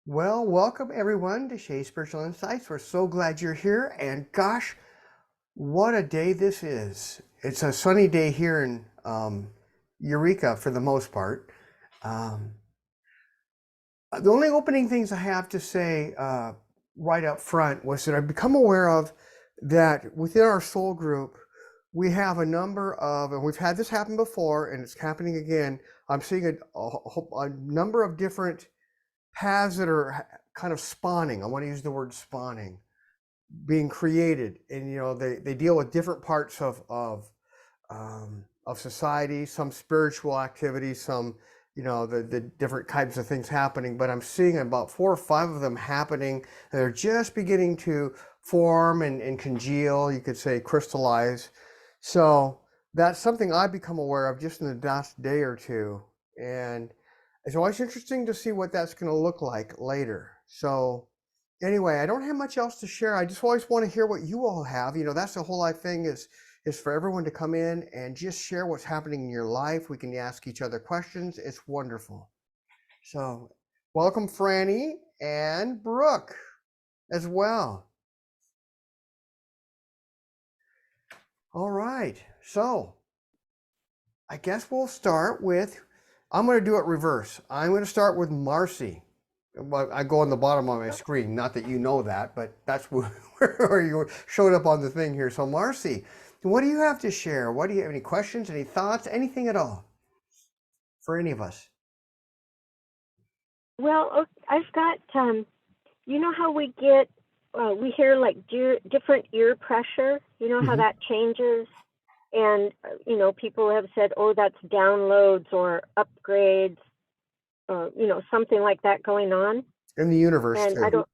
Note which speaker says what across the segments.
Speaker 1: Well, welcome everyone to Shay's Spiritual Insights. We're so glad you're here. And gosh, what a day this is. It's a sunny day here in Eureka for the most part. Um, the only opening things I have to say right up front was that I've become aware of that within our soul group, we have a number of, and we've had this happen before, and it's happening again. I'm seeing a number of different paths that are kind of spawning. I want to use the word spawning, being created, and they deal with different parts of society, some spiritual activities, some the different types of things happening. But I'm seeing about 4 or 5 of them happening. They're just beginning to form and congeal. You could say crystallize. So that's something I've become aware of just in the last day or two, and it's always interesting to see what that's going to look like later. So anyway, I don't have much else to share. I just always want to hear what you all have. That's the whole life thing is for everyone to come in and just share what's happening in your life. We can ask each other questions. It's wonderful. So welcome Franny and Brook as well. All right. So I guess we'll start with, I'm going to do it reverse. I'm going to start with Marci. I go on the bottom of my screen. Not that you know that, but that's where you showed up on the thing here. So Marci, what do you have to share? What do you have? Any questions, any thoughts, anything at all for any of us?
Speaker 2: Well, I've got, you know how we hear like different ear pressure, how that changes? And, people have said, oh, that's downloads or upgrades, something like that going on.
Speaker 1: In the universe
Speaker 2: And
Speaker 1: too.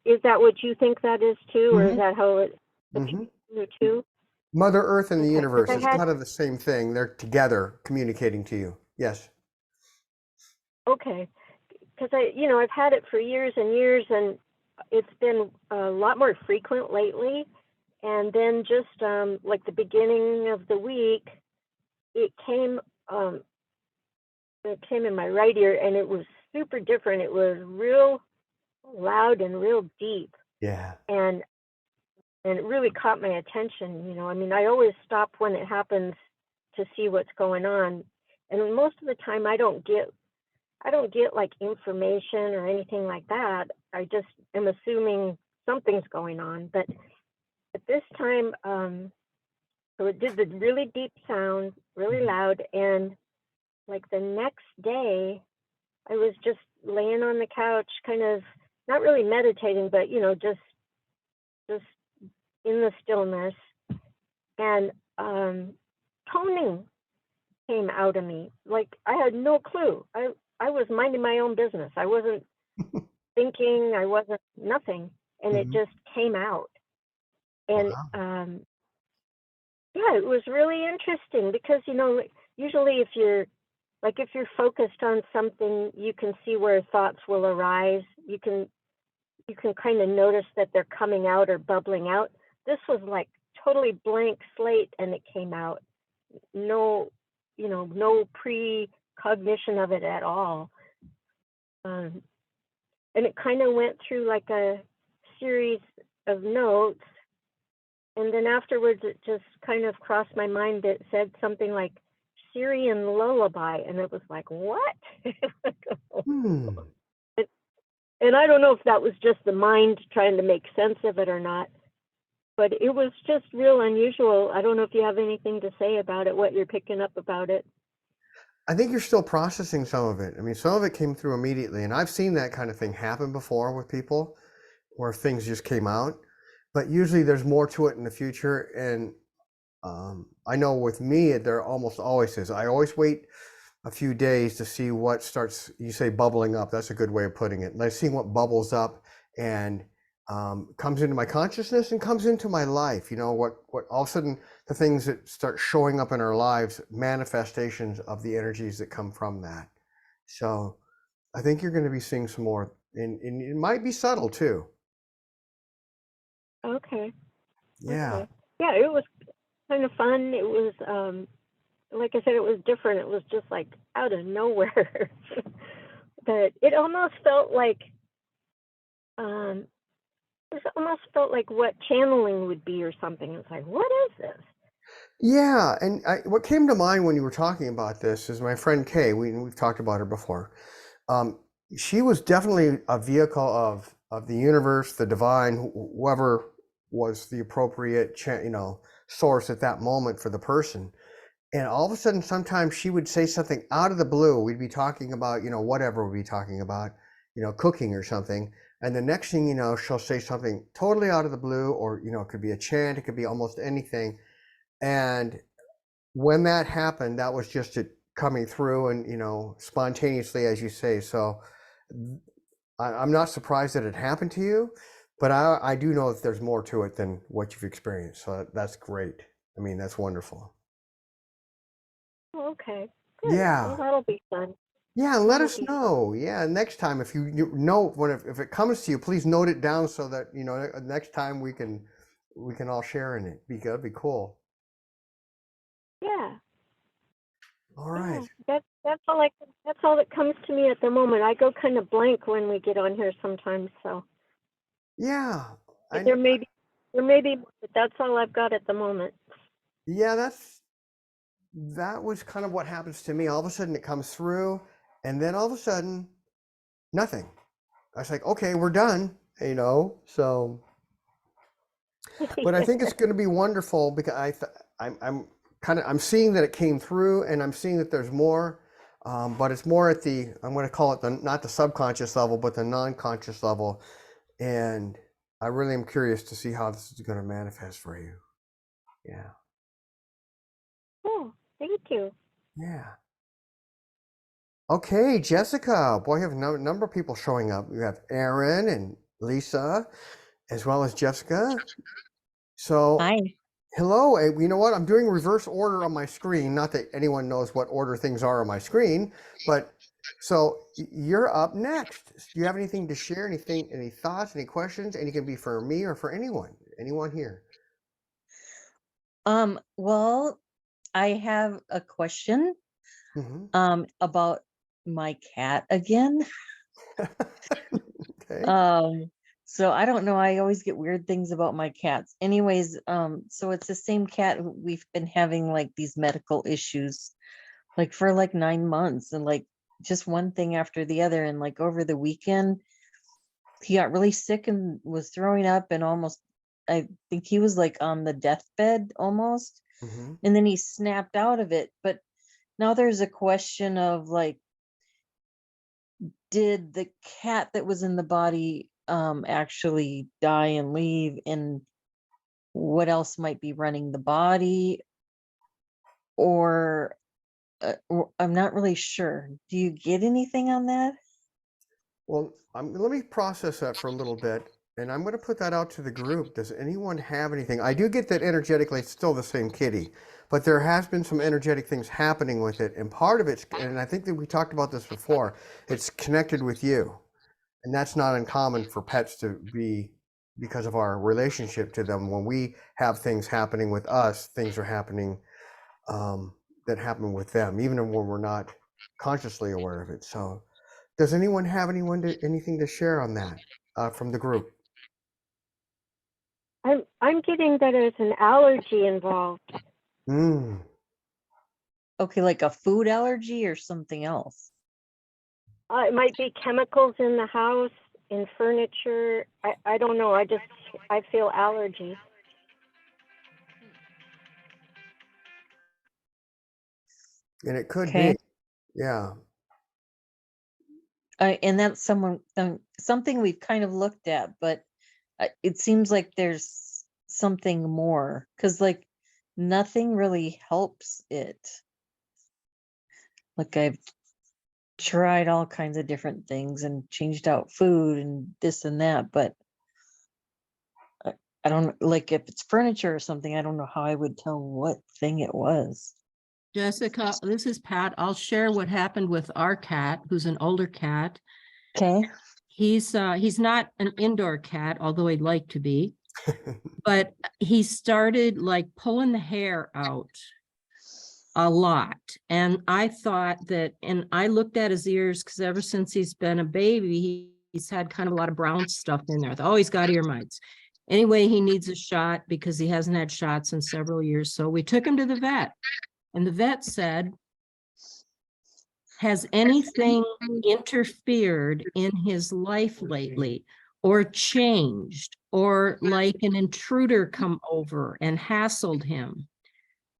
Speaker 2: Is that what you think that is too? Or is that how it too?
Speaker 1: Mother Earth and the
Speaker 2: Okay,
Speaker 1: universe, it's kind of the same thing. They're together communicating to you. Yes.
Speaker 2: Okay. Because I've had it for years and years, and it's been a lot more frequent lately. And then just like the beginning of the week, it came in my right ear, and it was super different. It was real loud and real deep.
Speaker 1: Yeah.
Speaker 2: And it really caught my attention. I always stop when it happens to see what's going on. And most of the time I don't get like information or anything like that. I just am assuming something's going on. But at this time, so it did the really deep sound, really loud, and like the next day, I was just laying on the couch, kind of not really meditating, but just in the stillness, and toning came out of me. Like I had no clue. I was minding my own business. I wasn't thinking. I wasn't nothing, and it just came out. And
Speaker 1: Wow.
Speaker 2: yeah, it was really interesting because usually if you're focused on something, you can see where thoughts will arise. You can kind of notice that they're coming out or bubbling out. This was like totally blank slate, and it came out. No, no precognition of it at all. And it kind of went through like a series of notes. And then afterwards, it just kind of crossed my mind that said something like Syrian lullaby. And it was like, what? And I don't know if that was just the mind trying to make sense of it or not, but it was just real unusual. I don't know if you have anything to say about it, what you're picking up about it.
Speaker 1: I think you're still processing some of it. I mean, some of it came through immediately, and I've seen that kind of thing happen before with people where things just came out. But usually there's more to it in the future. And I know with me, there almost always is. I always wait a few days to see what starts, you say bubbling up. That's a good way of putting it. And I see what bubbles up and comes into my consciousness and comes into my life. What all of a sudden the things that start showing up in our lives, manifestations of the energies that come from that. So I think you're going to be seeing some more, and it might be subtle too.
Speaker 2: Okay.
Speaker 1: Yeah.
Speaker 2: Okay. Yeah, it was kind of fun. It was, like I said, it was different. It was just like out of nowhere. but it almost felt like, um, it almost felt like what channeling would be or something. It's like, what is this?
Speaker 1: Yeah, and what came to mind when you were talking about this is my friend Kay. We've talked about her before. Um, she was definitely a vehicle of the universe, the divine, whoever was the appropriate, source at that moment for the person. And all of a sudden, sometimes she would say something out of the blue. We'd be talking about, whatever we'd be talking about, cooking or something. And the next thing you know, she'll say something totally out of the blue, or, it could be a chant, it could be almost anything. And when that happened, that was just it coming through and, spontaneously, as you say. So I'm not surprised that it happened to you, but I do know that there's more to it than what you've experienced. So that's great. I mean, that's wonderful.
Speaker 2: Okay, good. Well,
Speaker 1: Yeah.
Speaker 2: that'll be fun.
Speaker 1: Yeah, let
Speaker 2: That'll
Speaker 1: us
Speaker 2: be
Speaker 1: know. Yeah, next time if you know when if it comes to you, please note it down so that next time we can all share in it. That'd be cool.
Speaker 2: yeah,
Speaker 1: All
Speaker 2: yeah.
Speaker 1: right.
Speaker 2: That's all that comes to me at the moment. I go kind of blank when we get on here sometimes, so
Speaker 1: Yeah. I
Speaker 2: there may be, but that's all I've got at the moment.
Speaker 1: yeah, that was kind of what happens to me. All of a sudden it comes through, and then all of a sudden nothing. I was like, okay, we're done, So, but I think it's going to be wonderful because I'm seeing that it came through, and I'm seeing that there's more, but it's more at I'm going to call it not the subconscious level, but the non-conscious level, and I really am curious to see how this is going to manifest for you. Yeah.
Speaker 2: Oh, thank you.
Speaker 1: Yeah. Okay, Jessica. Boy, you have a number of people showing up. You have Eryn and Lisa, as well as Jessica. So,
Speaker 3: Hi.
Speaker 1: hello. You know what? I'm doing reverse order on my screen. Not that anyone knows what order things are on my screen, but so you're up next. Do you have anything to share? Any thoughts, any questions? And it can be for me or for anyone here.
Speaker 3: Well, I have a question
Speaker 1: Hmm.
Speaker 3: about my cat again.
Speaker 1: Okay.
Speaker 3: So I don't know, I always get weird things about my cats. Anyways, so it's the same cat we've been having like these medical issues like for like 9 months, and like just one thing after the other, and like over the weekend he got really sick and was throwing up, and almost, I think he was like on the deathbed almost,
Speaker 1: Hmm.
Speaker 3: and then he snapped out of it. But now there's a question of like, did the cat that was in the body actually die and leave, and what else might be running the body, or I'm not really sure. Do you get anything on that?
Speaker 1: Well, let me process that for a little bit, and I'm going to put that out to the group. Does anyone have anything? I do get that energetically it's still the same kitty, but there has been some energetic things happening with it, and part of it's, and I think that we talked about this before, it's connected with you, and that's not uncommon for pets to be because of our relationship to them. When we have things happening with us, things are happening that happen with them, even when we're not consciously aware of it. So. Does anyone have anything to share on that from the group?
Speaker 2: I'm getting that there's an allergy involved.
Speaker 1: Mm.
Speaker 3: Okay, like a food allergy or something else?
Speaker 2: It might be chemicals in the house, in furniture. I don't know. I feel allergy.
Speaker 1: And it could
Speaker 3: Okay.
Speaker 1: be, yeah.
Speaker 3: And that's something we've kind of looked at, but it seems like there's something more, because like nothing really helps it. Like I've tried all kinds of different things and changed out food and this and that, but I don't, like, if it's furniture or something, I don't know how I would tell what thing it was.
Speaker 4: Jessica, this is Pat. I'll share what happened with our cat, who's an older cat.
Speaker 3: Okay.
Speaker 4: He's not an indoor cat, although he'd like to be, but he started like pulling the hair out. a lot. And I thought that, and I looked at his ears because ever since he's been a baby, he's had kind of a lot of brown stuff in there. I thought, oh, he's got ear mites. Anyway, he needs a shot because he hasn't had shots in several years. So we took him to the vet, and the vet said, has anything interfered in his life lately or changed, or like an intruder come over and hassled him?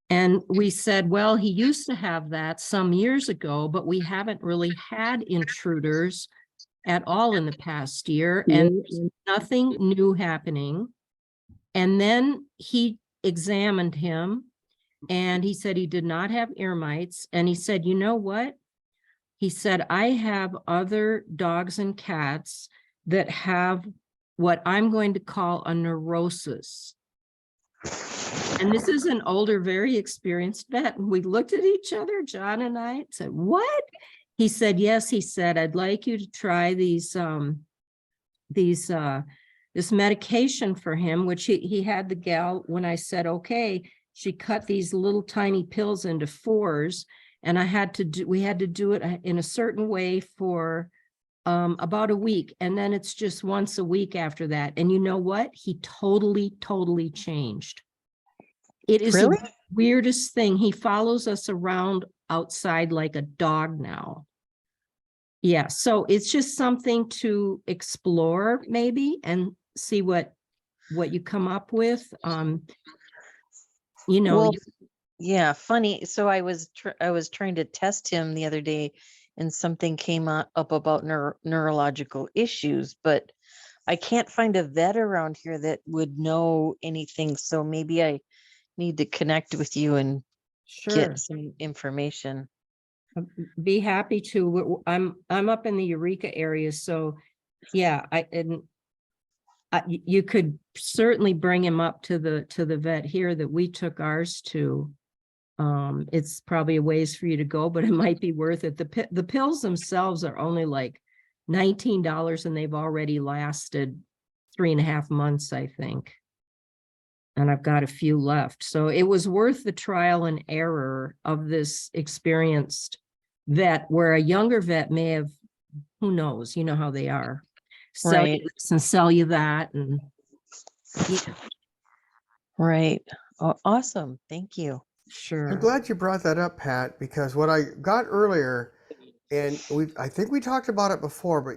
Speaker 4: And we said, well, he used to have that some years ago, but we haven't really had intruders at all in the past year, and there's nothing new happening. And then he examined him, and he said he did not have ear mites. And he said, you know what? He said, I have other dogs and cats that have what I'm going to call a neurosis. And this is an older, very experienced vet. And we looked at each other, John and I, and said, what? He said, yes. He said, I'd like you to try this medication for him, which he had the gal, when I said, okay, she cut these little tiny pills into 4s. And we had to do it in a certain way for about a week. And then it's just once a week after that. And you know what? He totally changed. It is
Speaker 3: Really?
Speaker 4: the weirdest thing. He follows us around outside like a dog now. Yeah. So it's just something to explore maybe and see what you come up with.
Speaker 3: Well, yeah, funny. So I was trying to test him the other day, and something came up about neurological issues, but I can't find a vet around here that would know anything. So maybe I need to connect with you and
Speaker 4: sure,
Speaker 3: get some information.
Speaker 4: be happy to. I'm up in the Eureka area, so yeah, you could certainly bring him up to the vet here that we took ours to. It's probably a ways for you to go, but it might be worth it. The pills themselves are only like $19, and they've already lasted 3.5 months, I think. And I've got a few left. So it was worth the trial and error of this experienced vet, where a younger vet may have, who knows, you know how they are. Sell you this and sell you that. And yeah.
Speaker 3: Right. Oh, awesome. Thank you.
Speaker 4: Sure.
Speaker 1: I'm glad you brought that up, Pat, because what I got earlier, and I think we talked about it before, but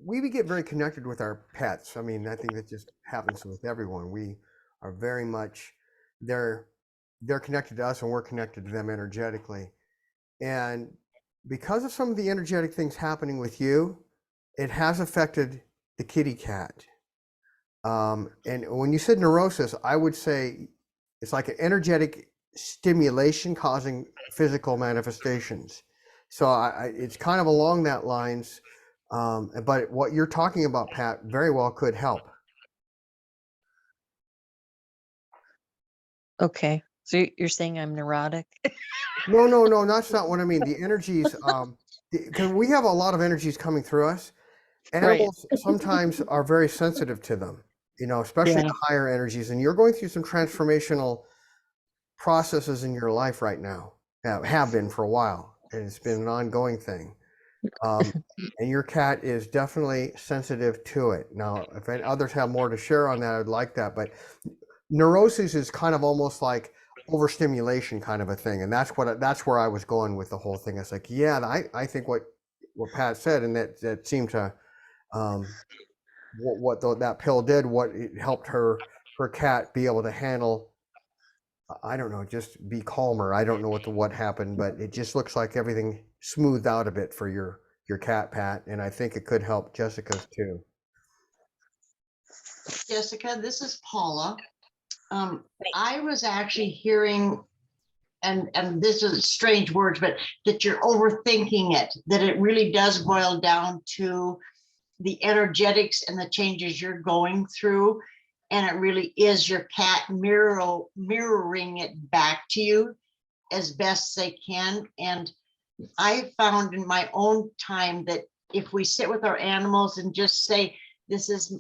Speaker 1: we get very connected with our pets. I mean, I think that just happens with everyone. We are very much, they're connected to us, and we're connected to them energetically. And because of some of the energetic things happening with you, it has affected the kitty cat. And when you said neurosis, I would say it's like an energetic stimulation causing physical manifestations. So it's kind of along that lines. But what you're talking about, Pat, very well could help.
Speaker 3: Okay. So you're saying I'm neurotic?
Speaker 1: No, that's not what I mean. The energies, because we have a lot of energies coming through us. Animals sometimes are very sensitive to them, especially the higher energies. And you're going through some transformational processes in your life right now, have been for a while, and it's been an ongoing thing. And your cat is definitely sensitive to it. Now, if others have more to share on that, I'd like that. But neurosis is kind of almost like overstimulation kind of a thing. And that's where I was going with the whole thing. It's like, yeah, I think what Pat said, and that seemed to, that pill did, what it helped her cat be able to handle, I don't know, just be calmer. I don't know what happened, but it just looks like everything smoothed out a bit for your cat, Pat. And I think it could help Jessica's too.
Speaker 5: Jessica, this is Paula. I was actually hearing, and this is strange words, but that you're overthinking it, that it really does boil down to the energetics and the changes you're going through. And it really is your cat mirroring it back to you as best they can. And I found in my own time that if we sit with our animals and just say,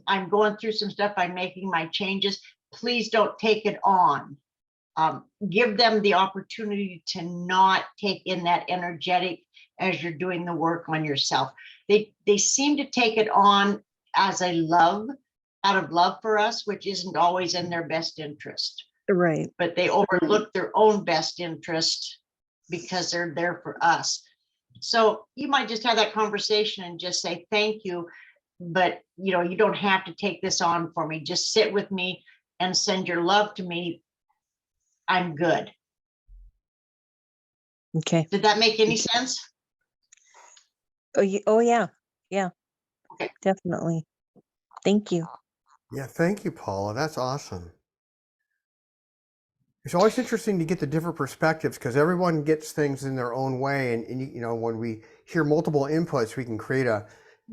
Speaker 5: I'm going through some stuff, I'm making my changes, please don't take it on. give them the opportunity to not take in that energetic as you're doing the work on yourself. They seem to take it on as a love, out of love for us, which isn't always in their best interest.
Speaker 3: Right.
Speaker 5: But they overlook their own best interest because they're there for us. So you might just have that conversation and just say, thank you, but you know, you don't have to take this on for me. Just sit with me and send your love to me. I'm good.
Speaker 3: Okay.
Speaker 5: Did that make any sense?
Speaker 3: Oh yeah. Yeah.
Speaker 5: Okay.
Speaker 3: Definitely. Thank you.
Speaker 1: Yeah, thank you, Paula. That's awesome. It's always interesting to get the different perspectives because everyone gets things in their own way. And you know, when we hear multiple inputs, we can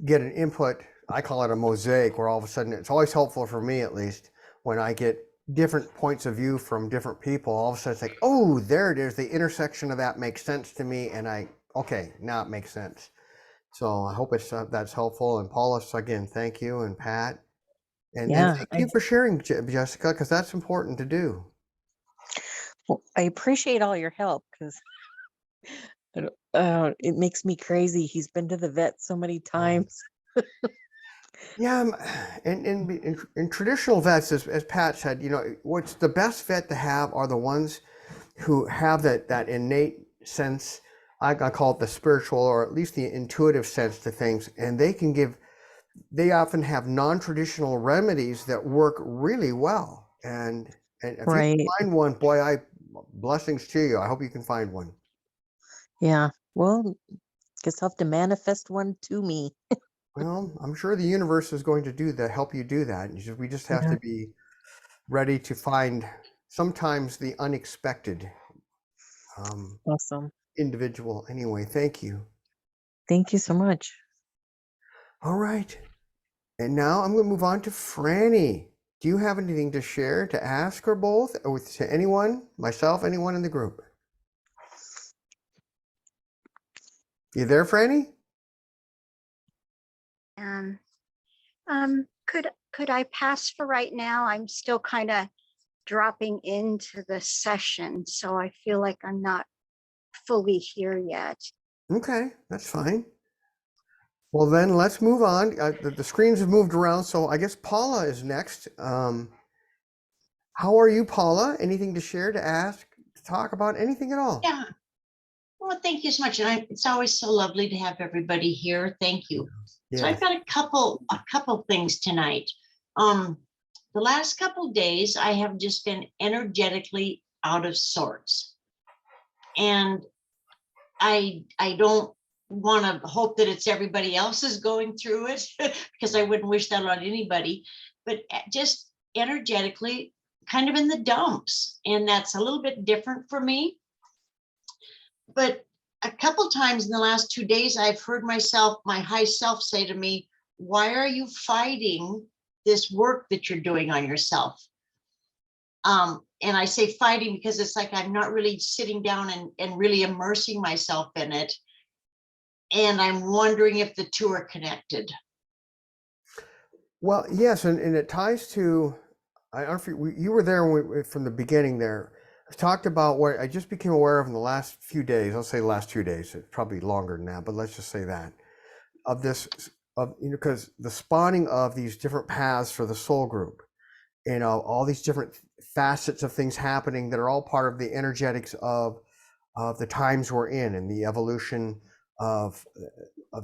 Speaker 1: get an input. I call it a mosaic, where all of a sudden it's always helpful for me, at least, when I get different points of view from different people. All of a sudden it's like, oh, there it is. The intersection of that makes sense to me. And okay, now it makes sense. So I hope that's helpful. And Paula, again, thank you. And Pat. And
Speaker 3: Yeah.
Speaker 1: thank you for sharing, Jessica, because that's important to do.
Speaker 3: Well, I appreciate all your help because it makes me crazy. He's been to the vet so many times.
Speaker 1: Yeah, in traditional vets, as Pat said, you know, what's the best vet to have are the ones who have that innate sense. I call it the spiritual, or at least the intuitive sense to things, and they often have non-traditional remedies that work really well. And if you can find one, boy, blessings to you. I hope you can find one.
Speaker 3: Yeah. Well, guess I'll have to manifest one to me.
Speaker 1: Well, I'm sure the universe is going to help you do that. We just have to be ready to find sometimes the unexpected.
Speaker 3: Awesome.
Speaker 1: Individual. Anyway, thank you.
Speaker 3: Thank you so much.
Speaker 1: All right. And now I'm going to move on to Franny. Do you have anything to share, to ask, or both, or to anyone, myself, anyone in the group? You there, Franny?
Speaker 6: Could I pass for right now? I'm still kind of dropping into the session, so I feel like I'm not fully here yet.
Speaker 1: Okay, that's fine. Well, then let's move on. The screens have moved around, so I guess Paula is next. How are you, Paula? Anything to share, to ask, to talk about, anything at all?
Speaker 5: Yeah. Well, thank you so much. And it's always so lovely to have everybody here. Thank you. Yeah. So I've got a couple things tonight. The last couple days, I have just been energetically out of sorts. And I don't want to hope that it's everybody else is going through it, because I wouldn't wish that on anybody, but just energetically kind of in the dumps. And that's a little bit different for me. But a couple times in the last 2 days, I've heard myself, my high self, say to me, why are you fighting this work that you're doing on yourself? And I say fighting because it's like I'm not really sitting down and really immersing myself in it. And I'm wondering if the two are connected.
Speaker 1: Well, yes, and it ties to, I don't know if you were there from the beginning there. I talked about what I just became aware of in the last few days. I'll say the last 2 days, it's probably longer than that, but let's just say that, because the spawning of these different paths for the soul group, all these different facets of things happening that are all part of the energetics of the times we're in and the evolution of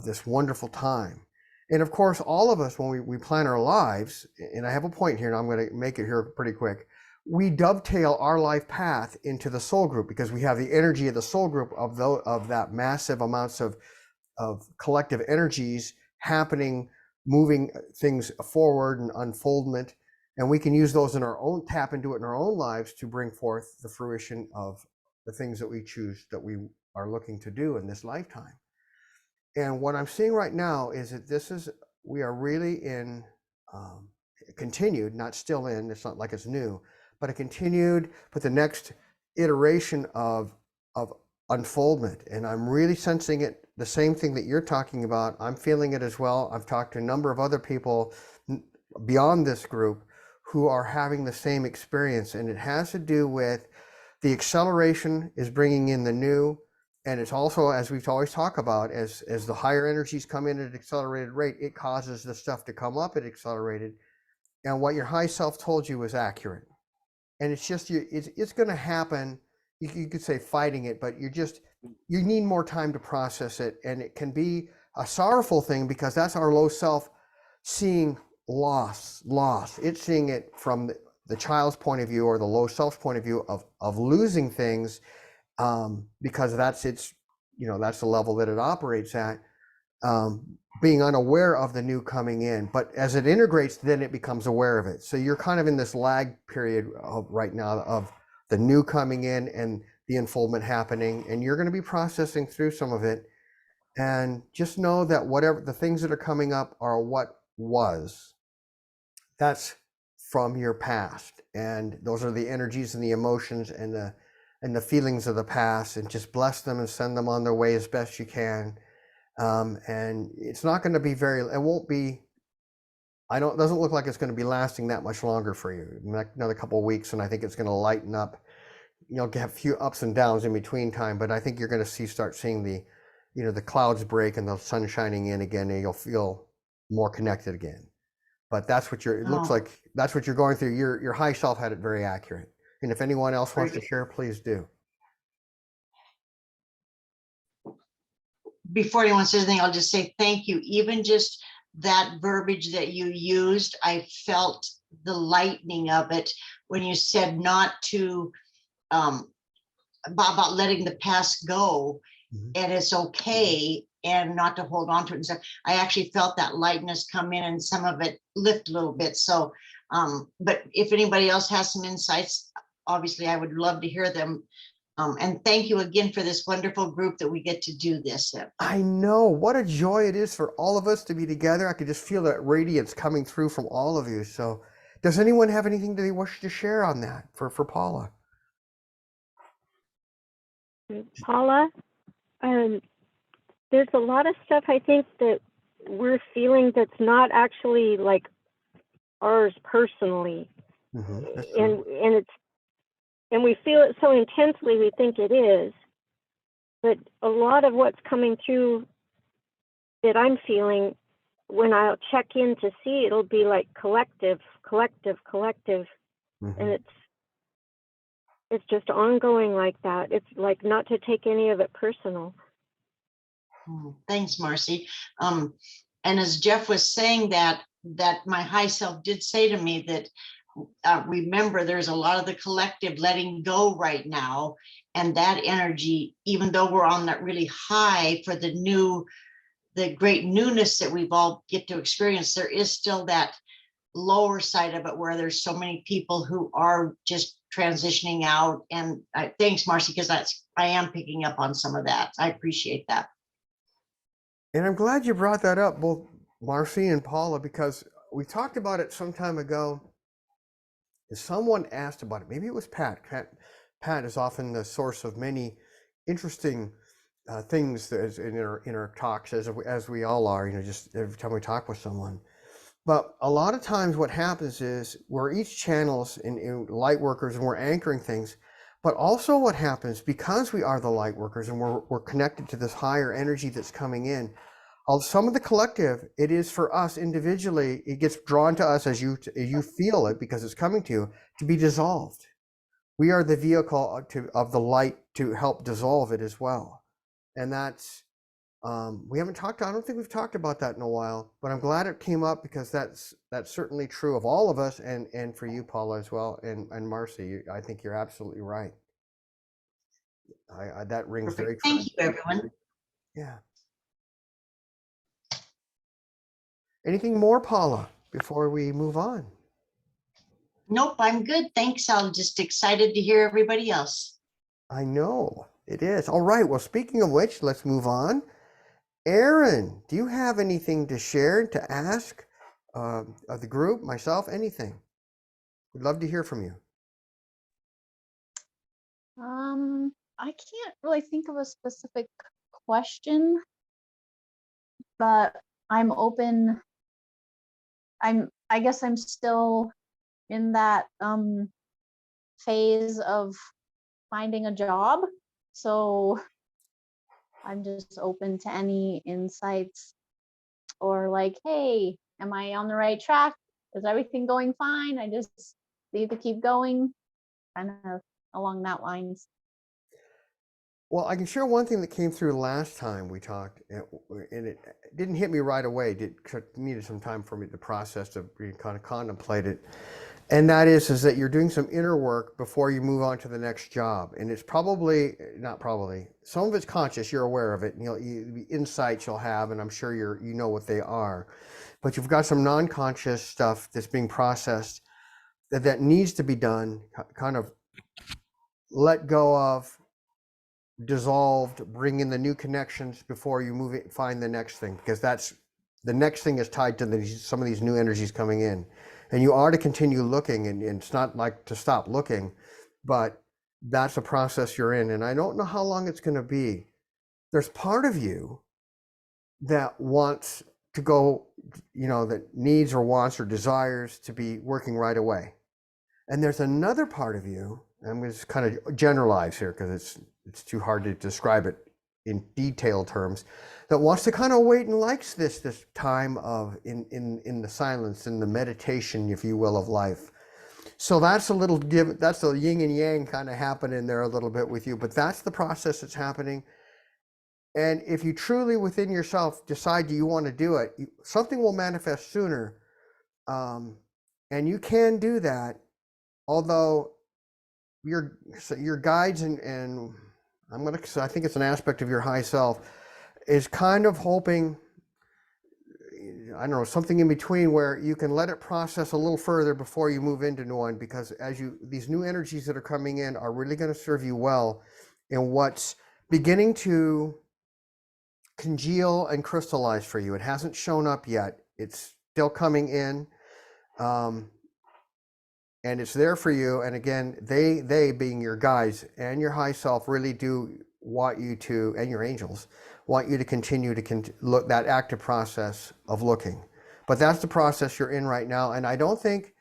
Speaker 1: this wonderful time. And of course, all of us, when we plan our lives, and I have a point here, and I'm going to make it here pretty quick, we dovetail our life path into the soul group because we have the energy of the soul group of that massive amounts of collective energies happening, moving things forward and unfoldment. And we can use those tap into it in our own lives to bring forth the fruition of the things that we choose, that we are looking to do in this lifetime. And what I'm seeing right now is that we are really in continued, not still in, it's not like it's new, but the next iteration of unfoldment. And I'm really sensing it, the same thing that you're talking about. I'm feeling it as well. I've talked to a number of other people beyond this group who are having the same experience. And it has to do with the acceleration is bringing in the new, and it's also, as we've always talked about, as the higher energies come in at an accelerated rate, it causes the stuff to come up at accelerated. And what your high self told you was accurate. And it's just, it's going to happen. You could say fighting it, but you need more time to process it. And it can be a sorrowful thing because that's our low self seeing loss. It's seeing it from the child's point of view or the low self's point of view of losing things, because that's that's the level that it operates at, being unaware of the new coming in. But as it integrates, then it becomes aware of it. So you're kind of in this lag period right now of the new coming in and the unfoldment happening, and you're going to be processing through some of it. And just know that whatever the things that are coming up are what was. That's from your past, and those are the energies and the emotions and the feelings of the past, and just bless them and send them on their way as best you can. And it's not going to be it won't be, it doesn't look like it's going to be lasting that much longer for you. Another couple of weeks, and I think it's going to lighten up. You'll have a few ups and downs in between time, but I think you're going to start seeing the clouds break and the sun shining in again, and you'll feel more connected again. But that's what it looks like. That's what you're going through. Your high self had it very accurate. And if anyone else wants to share, please do.
Speaker 5: Before anyone says anything, I'll just say thank you. Even just that verbiage that you used, I felt the lightening of it when you said not to, about letting the past go, and it's okay, and not to hold on to it. And so I actually felt that lightness come in and some of it lift a little bit. So, but if anybody else has some insights, obviously I would love to hear them. And thank you again for this wonderful group that we get to do this in.
Speaker 1: I know what a joy it is for all of us to be together. I could just feel that radiance coming through from all of you. So does anyone have anything that they wish to share on that for Paula?
Speaker 2: Paula, there's a lot of stuff I think that we're feeling that's not actually like ours personally. And we feel it so intensely we think it is, but a lot of what's coming through that I'm feeling, when I'll check in to see, it'll be like collective, and it's just ongoing like that. It's like not to take any of it personal.
Speaker 5: Thanks, Marci. And as Jeff was saying that my high self did say to me that, remember, there's a lot of the collective letting go right now, and that energy, even though we're on that really high for the great newness that we've all get to experience, there is still that lower side of it where there's so many people who are just transitioning out. And thanks, Marci, because I am picking up on some of that. I appreciate that.
Speaker 1: And I'm glad you brought that up, both Marci and Paula, because we talked about it some time ago. Someone asked about it. Maybe it was Pat. Pat is often the source of many interesting things in our talks, as we all are, just every time we talk with someone. But a lot of times what happens is we're each channels in light workers, and we're anchoring things. But also what happens, because we are the light workers and we're connected to this higher energy that's coming in, some of the collective, it is for us individually, it gets drawn to us as you feel it, because it's coming to you, to be dissolved. We are the vehicle of the light to help dissolve it as well. And that's, I don't think we've talked about that in a while, but I'm glad it came up, because that's certainly true of all of us, and for you, Paula, as well, and Marci, I think you're absolutely right. That rings very true.
Speaker 5: Thank you, everyone.
Speaker 1: Yeah. Anything more, Paula, before we move on?
Speaker 5: Nope, I'm good. Thanks. I'm just excited to hear everybody else.
Speaker 1: I know it is. All right. Well, speaking of which, let's move on. Eryn, do you have anything to share, to ask of the group, myself, anything? We'd love to hear from you.
Speaker 7: I can't really think of a specific question, but I'm open. I guess I'm still in that phase of finding a job. So I'm just open to any insights or like, hey, am I on the right track? Is everything going fine? I just need to keep going, kind of along that lines.
Speaker 1: Well, I can share one thing that came through last time we talked, and it didn't hit me right away. Needed some time for me to process, to kind of contemplate it. And that is that you're doing some inner work before you move on to the next job. And it's probably, not probably, some of it's conscious, you're aware of it, and the insights you'll have, and I'm sure you know what they are. But you've got some non-conscious stuff that's being processed that needs to be done, kind of let go of, dissolved, bring in the new connections before you move it, find the next thing, because that's the next thing is tied to some of these new energies coming in. And you are to continue looking, and it's not like to stop looking, but that's a process you're in. And I don't know how long it's going to be. There's part of you that wants to go, that needs or wants or desires to be working right away. And there's another part of you, I'm going to kind of generalize here because it's too hard to describe it in detailed terms, that wants to kind of wait and likes this time of in the silence, in the meditation, if you will, of life. So that's a little that's a yin and yang kind of happening there a little bit with you, but that's the process that's happening. And if you truly within yourself decide you want to do it, something will manifest sooner. And you can do that, although your guides and I think it's an aspect of your high self is kind of hoping, I don't know, something in between where you can let it process a little further before you move into new one, because these new energies that are coming in are really going to serve you well in what's beginning to congeal and crystallize for you. It hasn't shown up yet. It's still coming in. And it's there for you. And again, they being your guides and your high self really do want you to, and your angels want you to continue to look that active process of looking. But that's the process you're in right now. And I don't think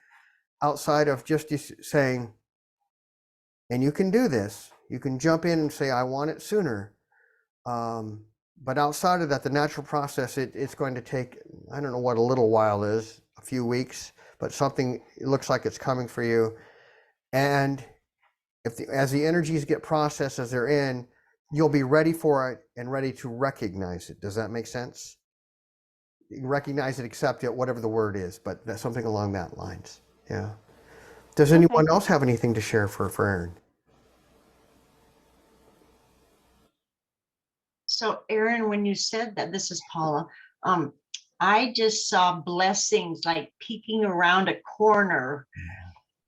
Speaker 1: outside of just saying, and you can do this, you can jump in and say, I want it sooner. But outside of that, the natural process, it's going to take, I don't know what a little while is, a few weeks, but something, it looks like it's coming for you. And as the energies get processed as they're in, you'll be ready for it and ready to recognize it. Does that make sense? You recognize it, accept it, whatever the word is, but that's something along that lines. Yeah. Does anyone else have anything to share for Eryn?
Speaker 5: So Eryn, when you said that, this is Paula, I just saw blessings like peeking around a corner,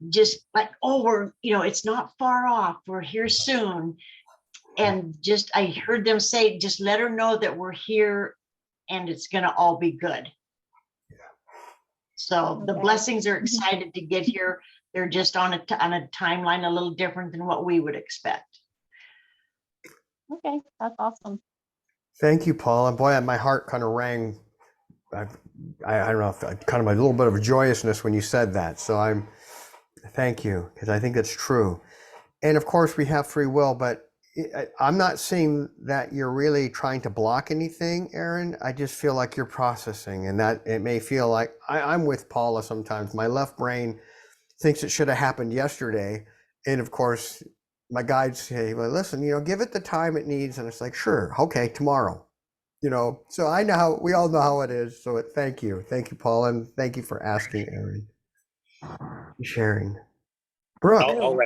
Speaker 5: just like, oh, it's not far off, we're here soon. And just, I heard them say, just let her know that we're here and it's going to all be good. Yeah. So the blessings are excited to get here. They're just on a timeline a little different than what we would expect.
Speaker 7: Okay, that's awesome.
Speaker 1: Thank you, Paul. And boy, my heart kind of rang. I don't know, kind of a little bit of a joyousness when you said that. So thank you, because I think that's true. And of course, we have free will, but I'm not saying that you're really trying to block anything, Eryn. I just feel like you're processing, and that it may feel like I'm with Paula sometimes. My left brain thinks it should have happened yesterday. And of course, my guides say, well, listen, give it the time it needs. And it's like, sure, okay, tomorrow. So I know we all know how it is. So thank you, Paul, and thank you for asking, Eryn, sharing. Brook,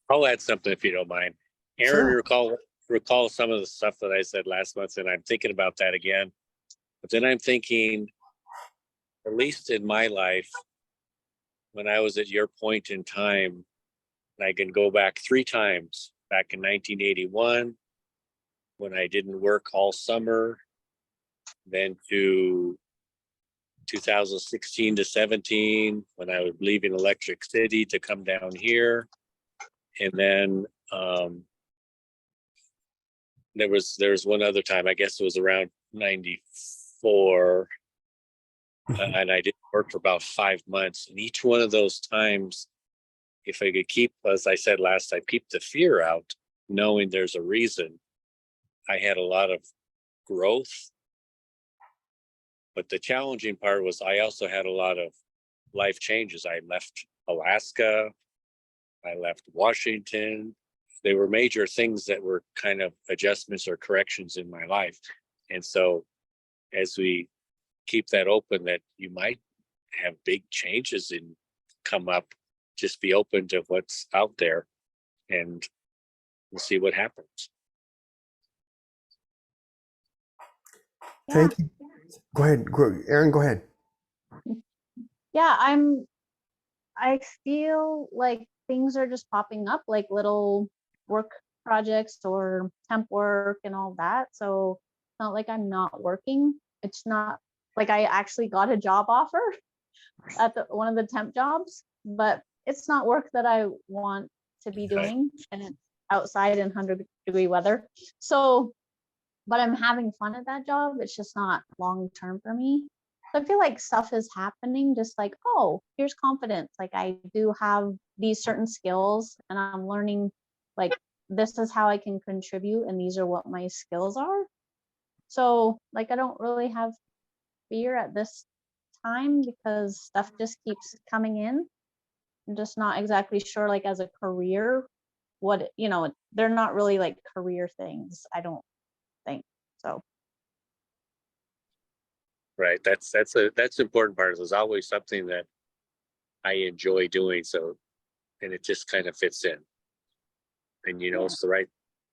Speaker 8: I'll add something if you don't mind. Eryn,
Speaker 1: sure.
Speaker 8: recall some of the stuff that I said last month, and I'm thinking about that again. But then I'm thinking, at least in my life, when I was at your point in time, and I can go back 3 times, back in 1981, when I didn't work all summer, then to 2016 to 17, when I was leaving Electric City to come down here. And then there was one other time, I guess it was around 94, and I didn't work for about 5 months. And each one of those times, if I could keep, as I said last, I peeped the fear out. knowing there's a reason. I had a lot of growth, but the challenging part was I also had a lot of life changes. I left Alaska, I left Washington. They were major things that were kind of adjustments or corrections in my life. And so as we keep that open, that you might have big changes and come up, just be open to what's out there and we'll see what happens.
Speaker 7: Yeah.
Speaker 1: Thank you. Go ahead, Eryn, go ahead.
Speaker 7: Yeah, I feel like things are just popping up, like little work projects or temp work and all that. So it's not like I'm not working. It's not like I actually got a job offer at one of the temp jobs, but it's not work that I want to be doing, and it's outside in 100-degree weather. So, but I'm having fun at that job. It's just not long term for me. So I feel like stuff is happening, just like, oh, here's confidence. Like I do have these certain skills and I'm learning, like, this is how I can contribute and these are what my skills are. So like, I don't really have fear at this time because stuff just keeps coming in. I'm just not exactly sure, like as a career, what, they're not really like career things, I don't think so.
Speaker 8: Right. That's the important part. There's always something that I enjoy doing. So, and it just kind of fits in and
Speaker 7: Yeah.
Speaker 8: it's the right.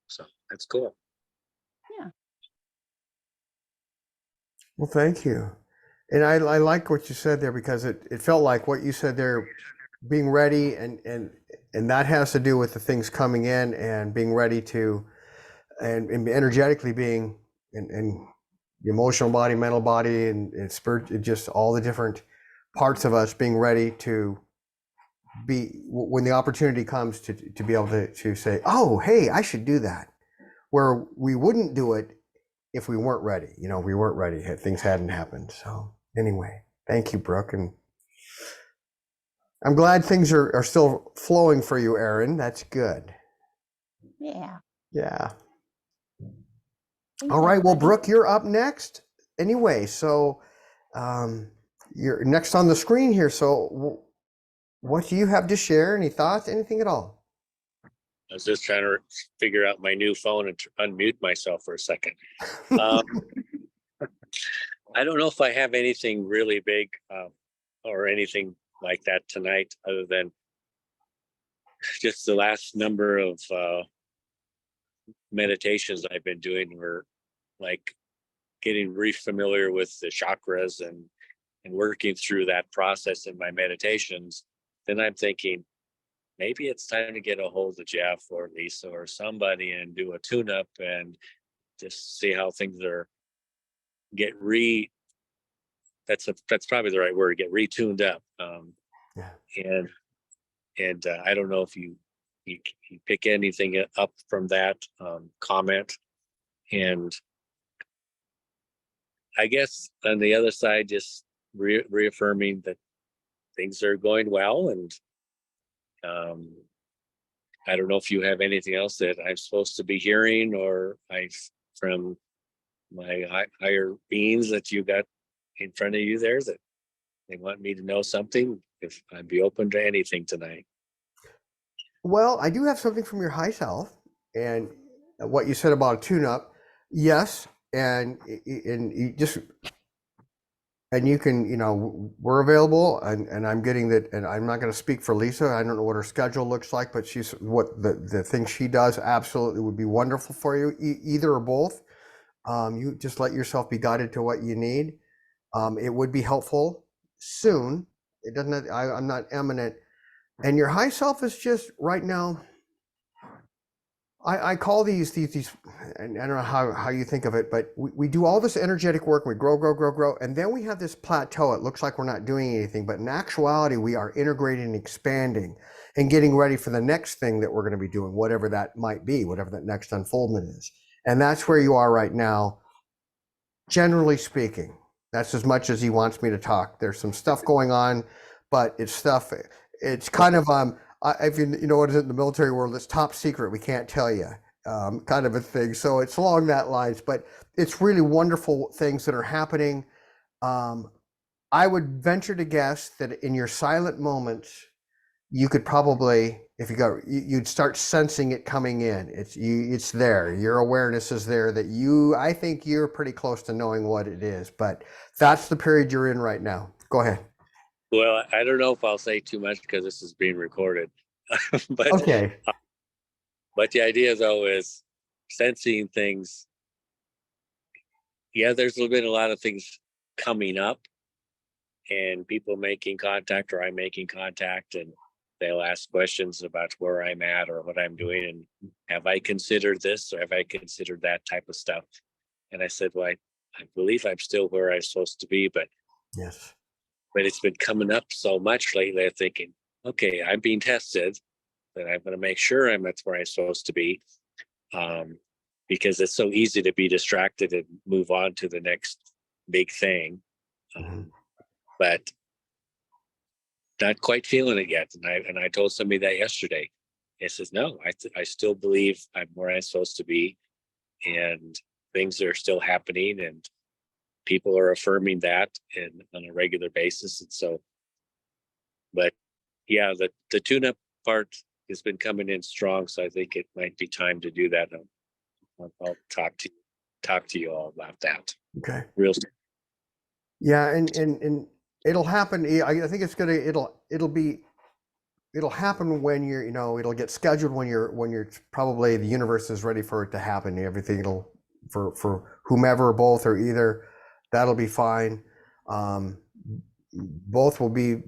Speaker 8: So that's cool.
Speaker 7: Yeah.
Speaker 1: Well, thank you. And I like what you said there because it felt like what you said there, being ready and that has to do with the things coming in and being ready to, and energetically being and the emotional body, mental body, and spirit, just all the different parts of us being ready to be, when the opportunity comes to be able to say, oh, hey, I should do that, where we wouldn't do it if we weren't ready. We weren't ready. Things hadn't happened. So anyway, thank you, Brook. And I'm glad things are still flowing for you, Eryn. That's good.
Speaker 7: Yeah.
Speaker 1: Yeah.
Speaker 7: Thanks,
Speaker 1: All right. Well,
Speaker 7: everybody.
Speaker 1: Brook, you're up next. Anyway, so you're next on the screen here. So what do you have to share? Any thoughts? Anything at all?
Speaker 8: I was just trying to figure out my new phone and unmute myself for a second. I don't know if I have anything really big or anything like that tonight, other than just the last number of meditations I've been doing were like getting re-familiar with the chakras and working through that process in my meditations. Then I'm thinking, maybe it's time to get a hold of Jeff or Lisa or somebody and do a tune-up and just see how things are, that's probably the right word, get retuned up.
Speaker 1: Yeah.
Speaker 8: And I don't know if you pick anything up from that comment. And I guess on the other side, just reaffirming that things are going well. And I don't know if you have anything else that I'm supposed to be hearing, or from my higher beings that you got in front of you there, that they want me to know something. If I'd be open to anything tonight.
Speaker 1: Well, I do have something from your high self, and what you said about a tune-up. Yes, and you just, and you can, we're available, and I'm getting that, and I'm not going to speak for Lisa. I don't know what her schedule looks like, but she's what the things she does absolutely would be wonderful for you, either or both. You just let yourself be guided to what you need. It would be helpful soon. It doesn't. I'm not eminent. And your high self is just right now. I call these, and I don't know how you think of it, but we do all this energetic work. We grow, and then we have this plateau. It looks like we're not doing anything, but in actuality, we are integrating and expanding and getting ready for the next thing that we're going to be doing, whatever that might be, whatever that next unfoldment is. And that's where you are right now. Generally speaking, that's as much as he wants me to talk. There's some stuff going on, but it's kind of if you know what is it in the military world, it's top secret. We can't tell you. kind of a thing. So it's along that lines, but it's really wonderful things that are happening. I would venture to guess that in your silent moments, you could probably, if you got, you'd start sensing it coming in. It's there. Your awareness is there that I think you're pretty close to knowing what it is, but that's the period you're in right now. Go ahead.
Speaker 8: Well, I don't know if I'll say too much because this is being recorded. but
Speaker 1: Okay.
Speaker 8: But the idea though is sensing things. Yeah, there's been a lot of things coming up and people making contact or I'm making contact, and they'll ask questions about where I'm at or what I'm doing. And have I considered this or have I considered that type of stuff? And I said, well, I believe I'm still where I'm supposed to be, but
Speaker 1: Yes.
Speaker 8: But it's been coming up so much lately. I'm thinking, okay, I'm being tested, but I'm going to make sure I'm at where I'm supposed to be, because it's so easy to be distracted and move on to the next big thing. But not quite feeling it yet. And I told somebody that yesterday. It says, no, I still believe I'm where I'm supposed to be, and things are still happening, and people are affirming that on a regular basis. And so, but yeah, the tune-up part has been coming in strong. So I think it might be time to do that. I'll talk to you all about that.
Speaker 1: Okay.
Speaker 8: Real.
Speaker 1: Yeah, and it'll happen. I think it'll happen when it'll get scheduled when you're probably the universe is ready for it to happen. Everything for whomever, both or either. That'll be fine. Both will be,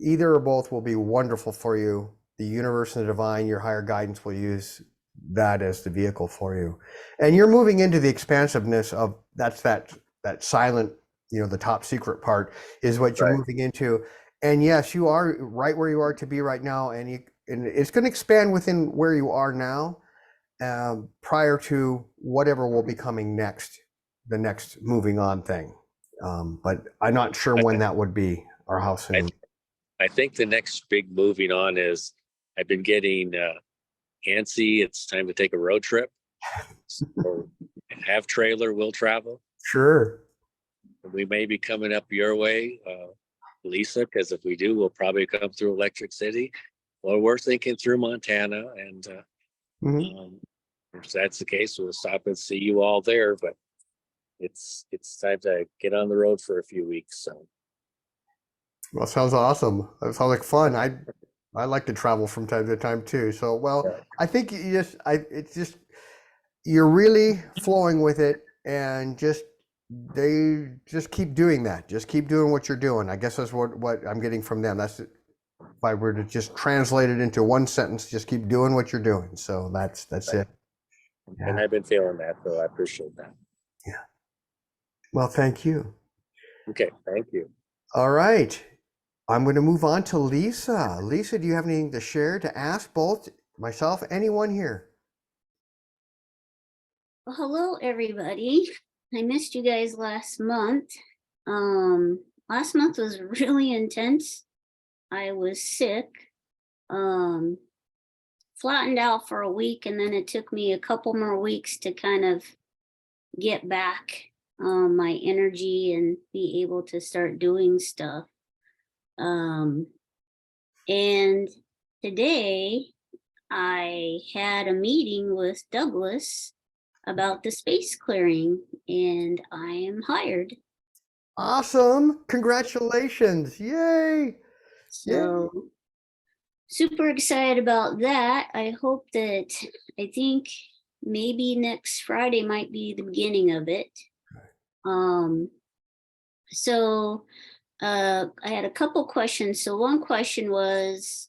Speaker 1: either or both will be wonderful for you. The universe and the divine, your higher guidance, will use that as the vehicle for you. And you're moving into the expansiveness of that silent, the top secret part is what you're moving into. And yes, you are right where you are to be right now. And it's going to expand within where you are now, prior to whatever will be coming next. The next moving on thing, but I'm not sure when that would be or how soon.
Speaker 8: I think the next big moving on is I've been getting antsy. It's time to take a road trip. So have trailer, will travel.
Speaker 1: Sure.
Speaker 8: We may be coming up your way, Lisa, because if we do, we'll probably come through Electric City, or we're thinking through Montana. And if that's the case, we'll stop and see you all there. But it's time to get on the road for a few weeks. So,
Speaker 1: well, sounds awesome. That sounds like fun. I like to travel from time to time too. So, well, I think you're really flowing with it, and just keep doing that. Just keep doing what you're doing. I guess that's what I'm getting from them. That's, if I were to just translate it into one sentence, just keep doing what you're doing. So that's it. Yeah.
Speaker 8: And I've been feeling that, so I appreciate that.
Speaker 1: Yeah. Well, thank you.
Speaker 8: Okay, thank you.
Speaker 1: All right. I'm going to move on to Lisa. Lisa, do you have anything to share, to ask both myself, anyone here?
Speaker 9: Well, hello, everybody. I missed you guys last month. Last month was really intense. I was sick, flattened out for a week, and then it took me a couple more weeks to kind of get back my energy and be able to start doing stuff. And today I had a meeting with Douglas about the space clearing, and I am hired.
Speaker 1: Awesome. Congratulations. Yay.
Speaker 9: So super excited about that. I think maybe next Friday might be the beginning of it. So I had a couple questions. So one question was,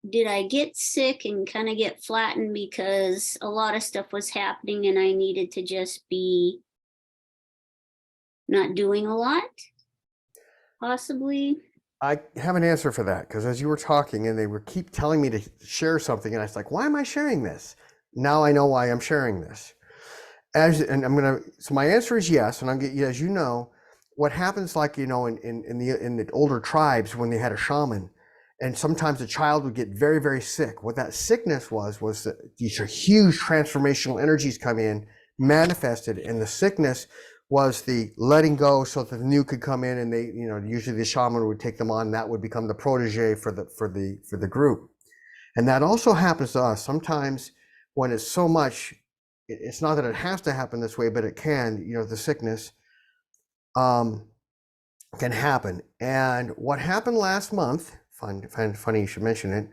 Speaker 9: did I get sick and kind of get flattened because a lot of stuff was happening and I needed to just be not doing a lot? Possibly.
Speaker 1: I have an answer for that, because as you were talking and they keep telling me to share something, and I was like, why am I sharing this? Now I know why I'm sharing this. So my answer is yes. And as you know, what happens, like, in the older tribes, when they had a shaman, And sometimes the child would get very, very sick. What that sickness was that these are huge transformational energies come in, manifested, and the sickness was the letting go so that the new could come in, and they, usually the shaman would take them on, and that would become the protege for the group. And that also happens to us sometimes when it's so much. It's not that it has to happen this way, but it can. The sickness can happen. And what happened last month? Funny you should mention it.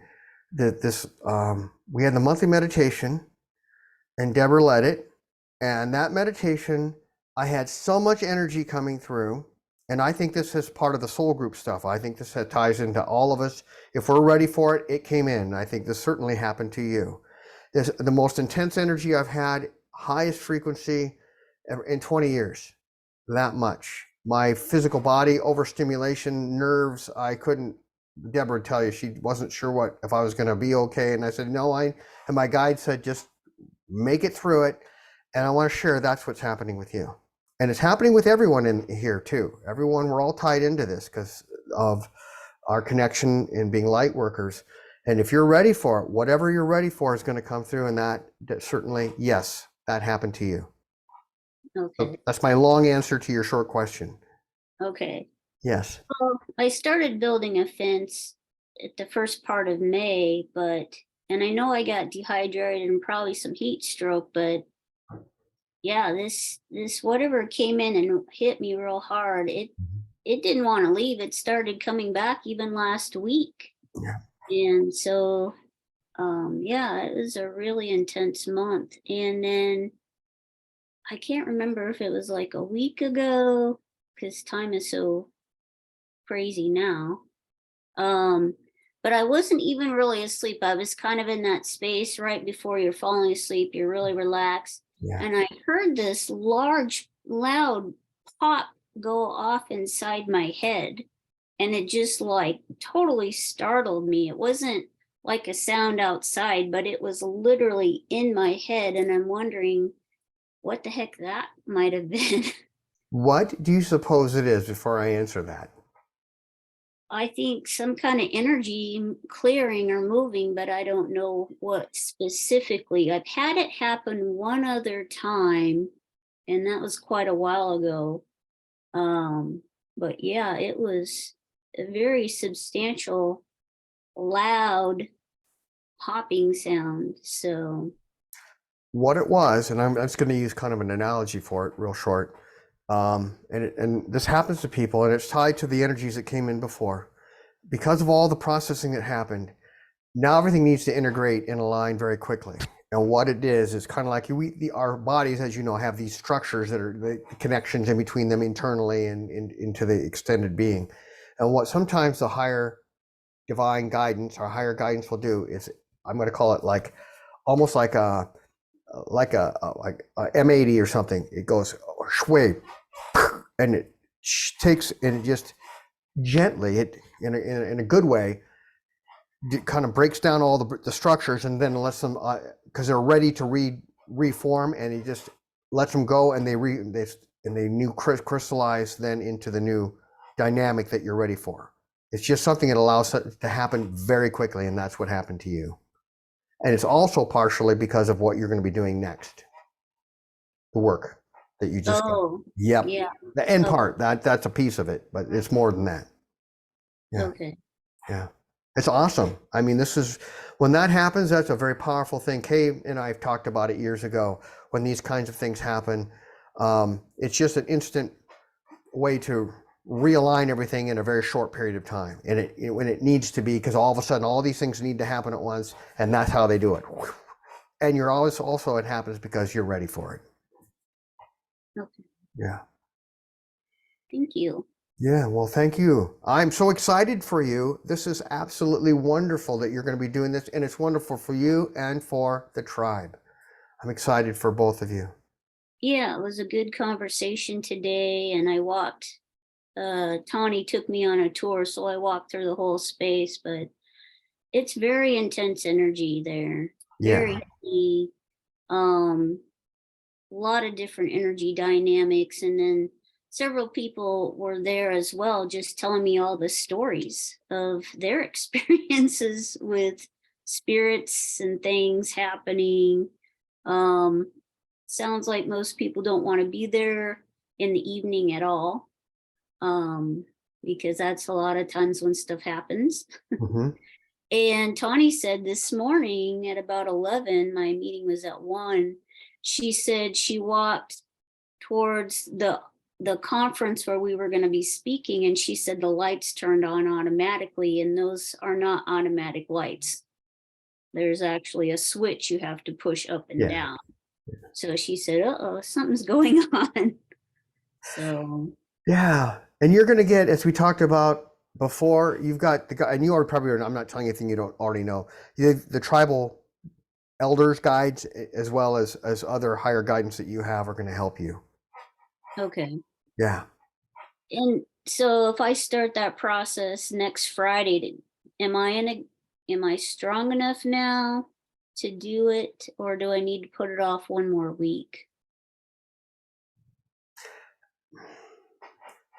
Speaker 1: That we had the monthly meditation, and Deborah led it. And that meditation, I had so much energy coming through. And I think this is part of the soul group stuff. I think this ties into all of us. If we're ready for it, it came in. I think this certainly happened to you. This the most intense energy I've had, highest frequency in 20 years. That much. My physical body, overstimulation, nerves, I couldn't. Deborah would tell you she wasn't sure if I was going to be okay. And I said, no, and my guide said, just make it through it. And I want to share that's what's happening with you. And it's happening with everyone in here too. Everyone, we're all tied into this because of our connection in being light workers. And if you're ready for it, whatever you're ready for is going to come through. And that certainly, yes, that happened to you.
Speaker 9: Okay.
Speaker 1: So that's my long answer to your short question.
Speaker 9: Okay.
Speaker 1: Yes.
Speaker 9: Well, I started building a fence at the first part of May, and I know I got dehydrated and probably some heat stroke, but yeah, this whatever came in and hit me real hard, it didn't want to leave. It started coming back even last week.
Speaker 1: Yeah.
Speaker 9: And so, yeah, it was a really intense month. And then I can't remember if it was like a week ago, because time is so crazy now. But I wasn't even really asleep. I was kind of in that space right before you're falling asleep. You're really relaxed.
Speaker 1: Yeah.
Speaker 9: And I heard this large, loud pop go off inside my head. And it just like totally startled me. It wasn't like a sound outside, but it was literally in my head. And I'm wondering what the heck that might have been.
Speaker 1: What do you suppose it is before I answer that?
Speaker 9: I think some kind of energy clearing or moving, but I don't know what specifically. I've had it happen one other time, and that was quite a while ago. But yeah, it was a very substantial, loud popping sound. So
Speaker 1: What it was, and I'm just going to use kind of an analogy for it, real short. And this happens to people, and it's tied to the energies that came in before. Because of all the processing that happened, now everything needs to integrate and align very quickly. And what it is kind of like our bodies, as you know, have these structures that are the connections in between them internally and into the extended being. And what sometimes the higher divine guidance or higher guidance will do is, I'm going to call it like almost like a M80 or something. It goes shway, and it takes and it just gently, it in a good way, kind of breaks down all the structures and then lets them because they're ready to reform, and he just lets them go, and they crystallize then into the new dynamic that you're ready for. It's just something that allows it to happen very quickly, and that's what happened to you. And it's also partially because of what you're going to be doing next, the work that you just
Speaker 9: yeah.
Speaker 1: The end part, that's a piece of it, but it's more than that. Yeah.
Speaker 9: Okay.
Speaker 1: Yeah. It's awesome. I mean, when that happens, that's a very powerful thing. Kay and I have talked about it years ago. When these kinds of things happen, it's just an instant way to realign everything in a very short period of time. And when it needs to be, because all of a sudden all these things need to happen at once, and that's how they do it. And you're always also, it happens because you're ready for it.
Speaker 9: Okay.
Speaker 1: Yeah.
Speaker 9: Thank you.
Speaker 1: Yeah, well, thank you. I'm so excited for you. This is absolutely wonderful that you're going to be doing this, and it's wonderful for you and for the tribe. I'm excited for both of you.
Speaker 9: Yeah, it was a good conversation today, and I walked. Tawny took me on a tour, so I walked through the whole space, but it's very intense energy there. Very heavy. A lot of different energy dynamics, and then several people were there as well, just telling me all the stories of their experiences with spirits and things happening. Sounds like most people don't want to be there in the evening at all, because that's a lot of times when stuff happens.
Speaker 1: Mhm.
Speaker 9: And Tawny said this morning at about 11, my meeting was at 1, she said she walked towards the conference where we were going to be speaking, and she said the lights turned on automatically, and those are not automatic lights. There's actually a switch you have to push up and
Speaker 1: Yeah.
Speaker 9: down. So she said, uh-oh, something's going on. So
Speaker 1: Yeah. And you're going to get, as we talked about before, you've got the guy, and you already probably, I'm not telling you anything you don't already know. The tribal elders guides, as well as other higher guidance that you have, are going to help you.
Speaker 9: okay.
Speaker 1: Yeah.
Speaker 9: And so if I start that process next Friday, am I strong enough now to do it, or do I need to put it off one more week?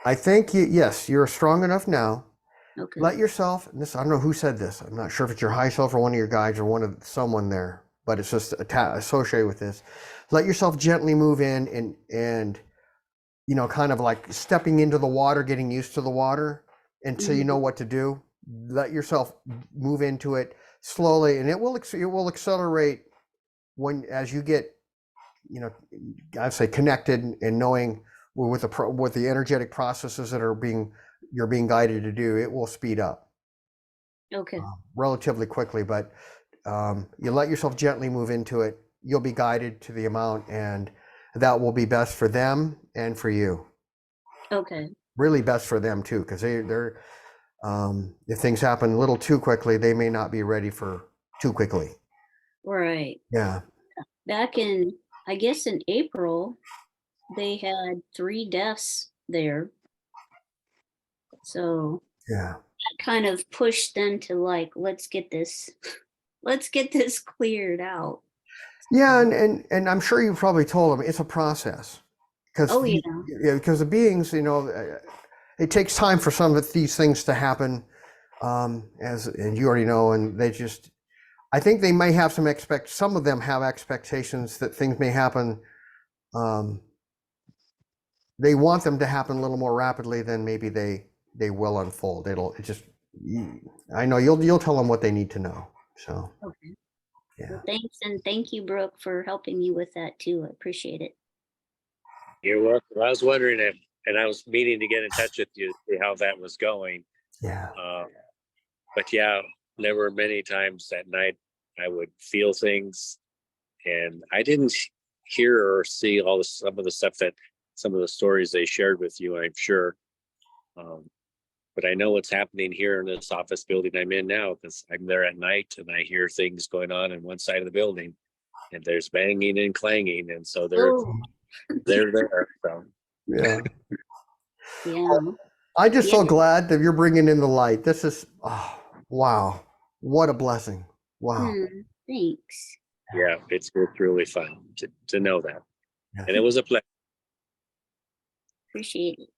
Speaker 1: I think yes, you're strong enough now.
Speaker 9: Okay.
Speaker 1: Let yourself, and this, I don't know who said this. I'm not sure if it's your high self or one of your guides or someone there, but it's just associated with this. Let yourself gently move in and kind of like stepping into the water, getting used to the water until you know what to do. Let yourself move into it slowly, and it will accelerate as you get, I'd say, connected and knowing with the energetic processes that you're being guided to do. It will speed up
Speaker 9: Okay.
Speaker 1: relatively quickly, but you let yourself gently move into it. You'll be guided to the amount, and that will be best for them and for you.
Speaker 9: Okay.
Speaker 1: Really best for them too, because they're if things happen a little too quickly, they may not be ready for too quickly.
Speaker 9: Right.
Speaker 1: Yeah.
Speaker 9: Back in, I guess in April, they had 3 deaths there. So
Speaker 1: Yeah.
Speaker 9: that kind of pushed them to like, let's get this cleared out.
Speaker 1: Yeah, and I'm sure you probably told them it's a process, because
Speaker 9: Oh yeah.
Speaker 1: because the beings, it takes time for some of these things to happen, and you already know, and I think they may have some of them have expectations that things may happen. They want them to happen a little more rapidly than maybe they will unfold. I know you'll tell them what they need to know. So
Speaker 9: Okay.
Speaker 1: yeah.
Speaker 9: Well, thanks, and thank you, Brooke, for helping me with that too. I appreciate it.
Speaker 8: You're welcome. I was wondering and I was meaning to get in touch with you to see how that was going.
Speaker 1: Yeah.
Speaker 8: But yeah, there were many times at night I would feel things, and I didn't hear or see some of the stories they shared with you, I'm sure. But I know what's happening here in this office building I'm in now, because I'm there at night and I hear things going on one side of the building, and there's banging and clanging, and so they're there. So
Speaker 1: Yeah.
Speaker 9: Yeah.
Speaker 1: I'm just so
Speaker 9: Yeah.
Speaker 1: glad that you're bringing in the light. This is, wow, what a blessing. Wow.
Speaker 9: Thanks.
Speaker 8: yeah, it's really fun to know that,
Speaker 1: Yeah.
Speaker 8: and it was a pleasure.
Speaker 9: Appreciate it.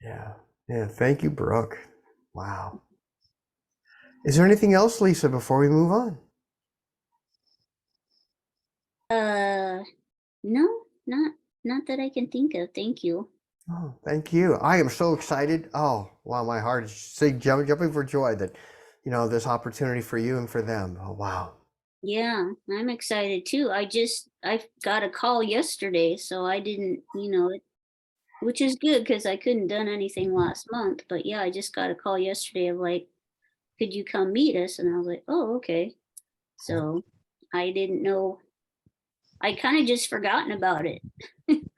Speaker 1: Yeah. Yeah. Thank you, Brooke. Wow. Is there anything else, Lisa, before we move on?
Speaker 9: No, not that I can think of. Thank you.
Speaker 1: Oh, thank you. I am so excited. Oh, wow. My heart is jumping for joy that, this opportunity for you and for them. Oh, wow.
Speaker 9: Yeah, I'm excited too. I got a call yesterday, so I didn't, which is good because I couldn't done anything last month. But yeah, I just got a call yesterday of like, could you come meet us? And I was like, oh, okay. So I didn't know. I kind of just forgotten about it. And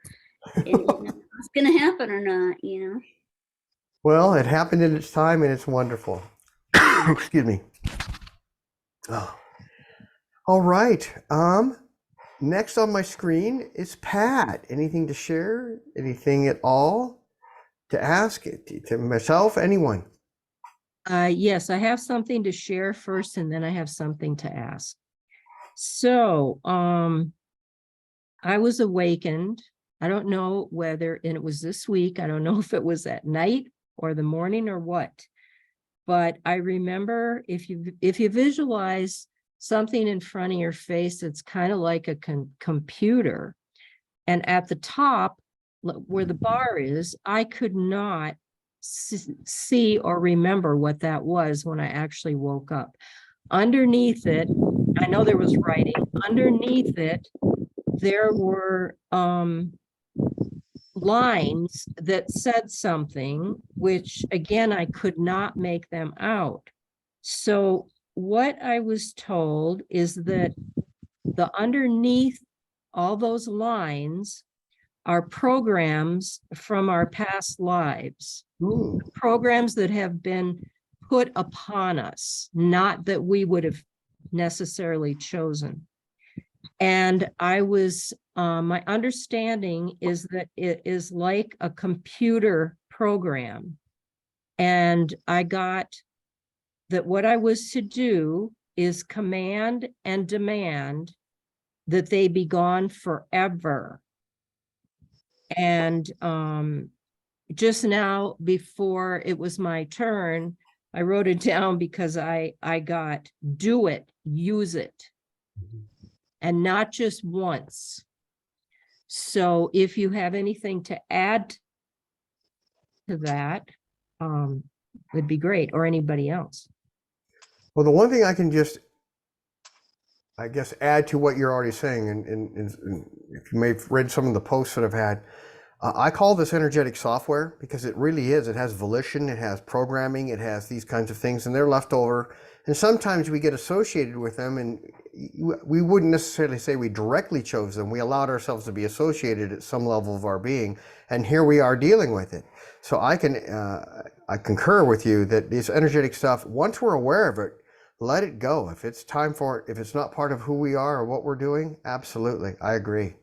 Speaker 9: didn't know if it's gonna happen or not,
Speaker 1: Well, it happened in its time, and it's wonderful. Excuse me. Oh. All right. Next on my screen is Pat. Anything to share? Anything at all to ask to myself? Anyone?
Speaker 4: Yes, I have something to share first, and then I have something to ask. So, I was awakened I don't know whether, and it was this week, I don't know if it was at night or the morning or what. But I remember if you visualize something in front of your face, it's kind of like a computer. And at the top, where the bar is, I could not see or remember what that was when I actually woke up. Underneath it, I know there was writing. Underneath it, there were lines that said something, which again, I could not make them out. So what I was told is that the underneath all those lines are programs from our past lives, programs that have been put upon us, not that we would have necessarily chosen. And I was, my understanding is that it is like a computer program. And I got that what I was to do is command and demand that they be gone forever. And just now, before it was my turn, I wrote it down because I got do it, use it. And not just once. So if you have anything to add to that, it'd be great, or anybody else.
Speaker 1: Well, the one thing I can just, I guess, add to what you're already saying, and if you may have read some of the posts that I've had, I call this energetic software because it really is. It has volition, it has programming, it has these kinds of things, and they're left over. And sometimes we get associated with them, and we wouldn't necessarily say we directly chose them. We allowed ourselves to be associated at some level of our being, and here we are dealing with it. So I concur with you that this energetic stuff, once we're aware of it, let it go. If it's time for it, if it's not part of who we are or what we're doing, absolutely, I agree.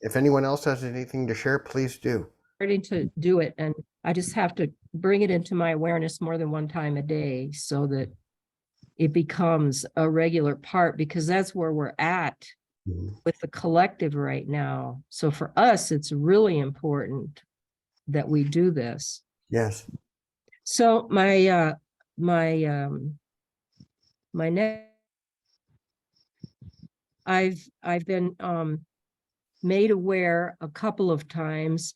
Speaker 1: If anyone else has anything to share, please do.
Speaker 4: Starting to do it, and I just have to bring it into my awareness more than one time a day so that it becomes a regular part, because that's where we're at with the collective right now. So for us, it's really important that we do this.
Speaker 1: Yes.
Speaker 4: So my next, I've been made aware a couple of times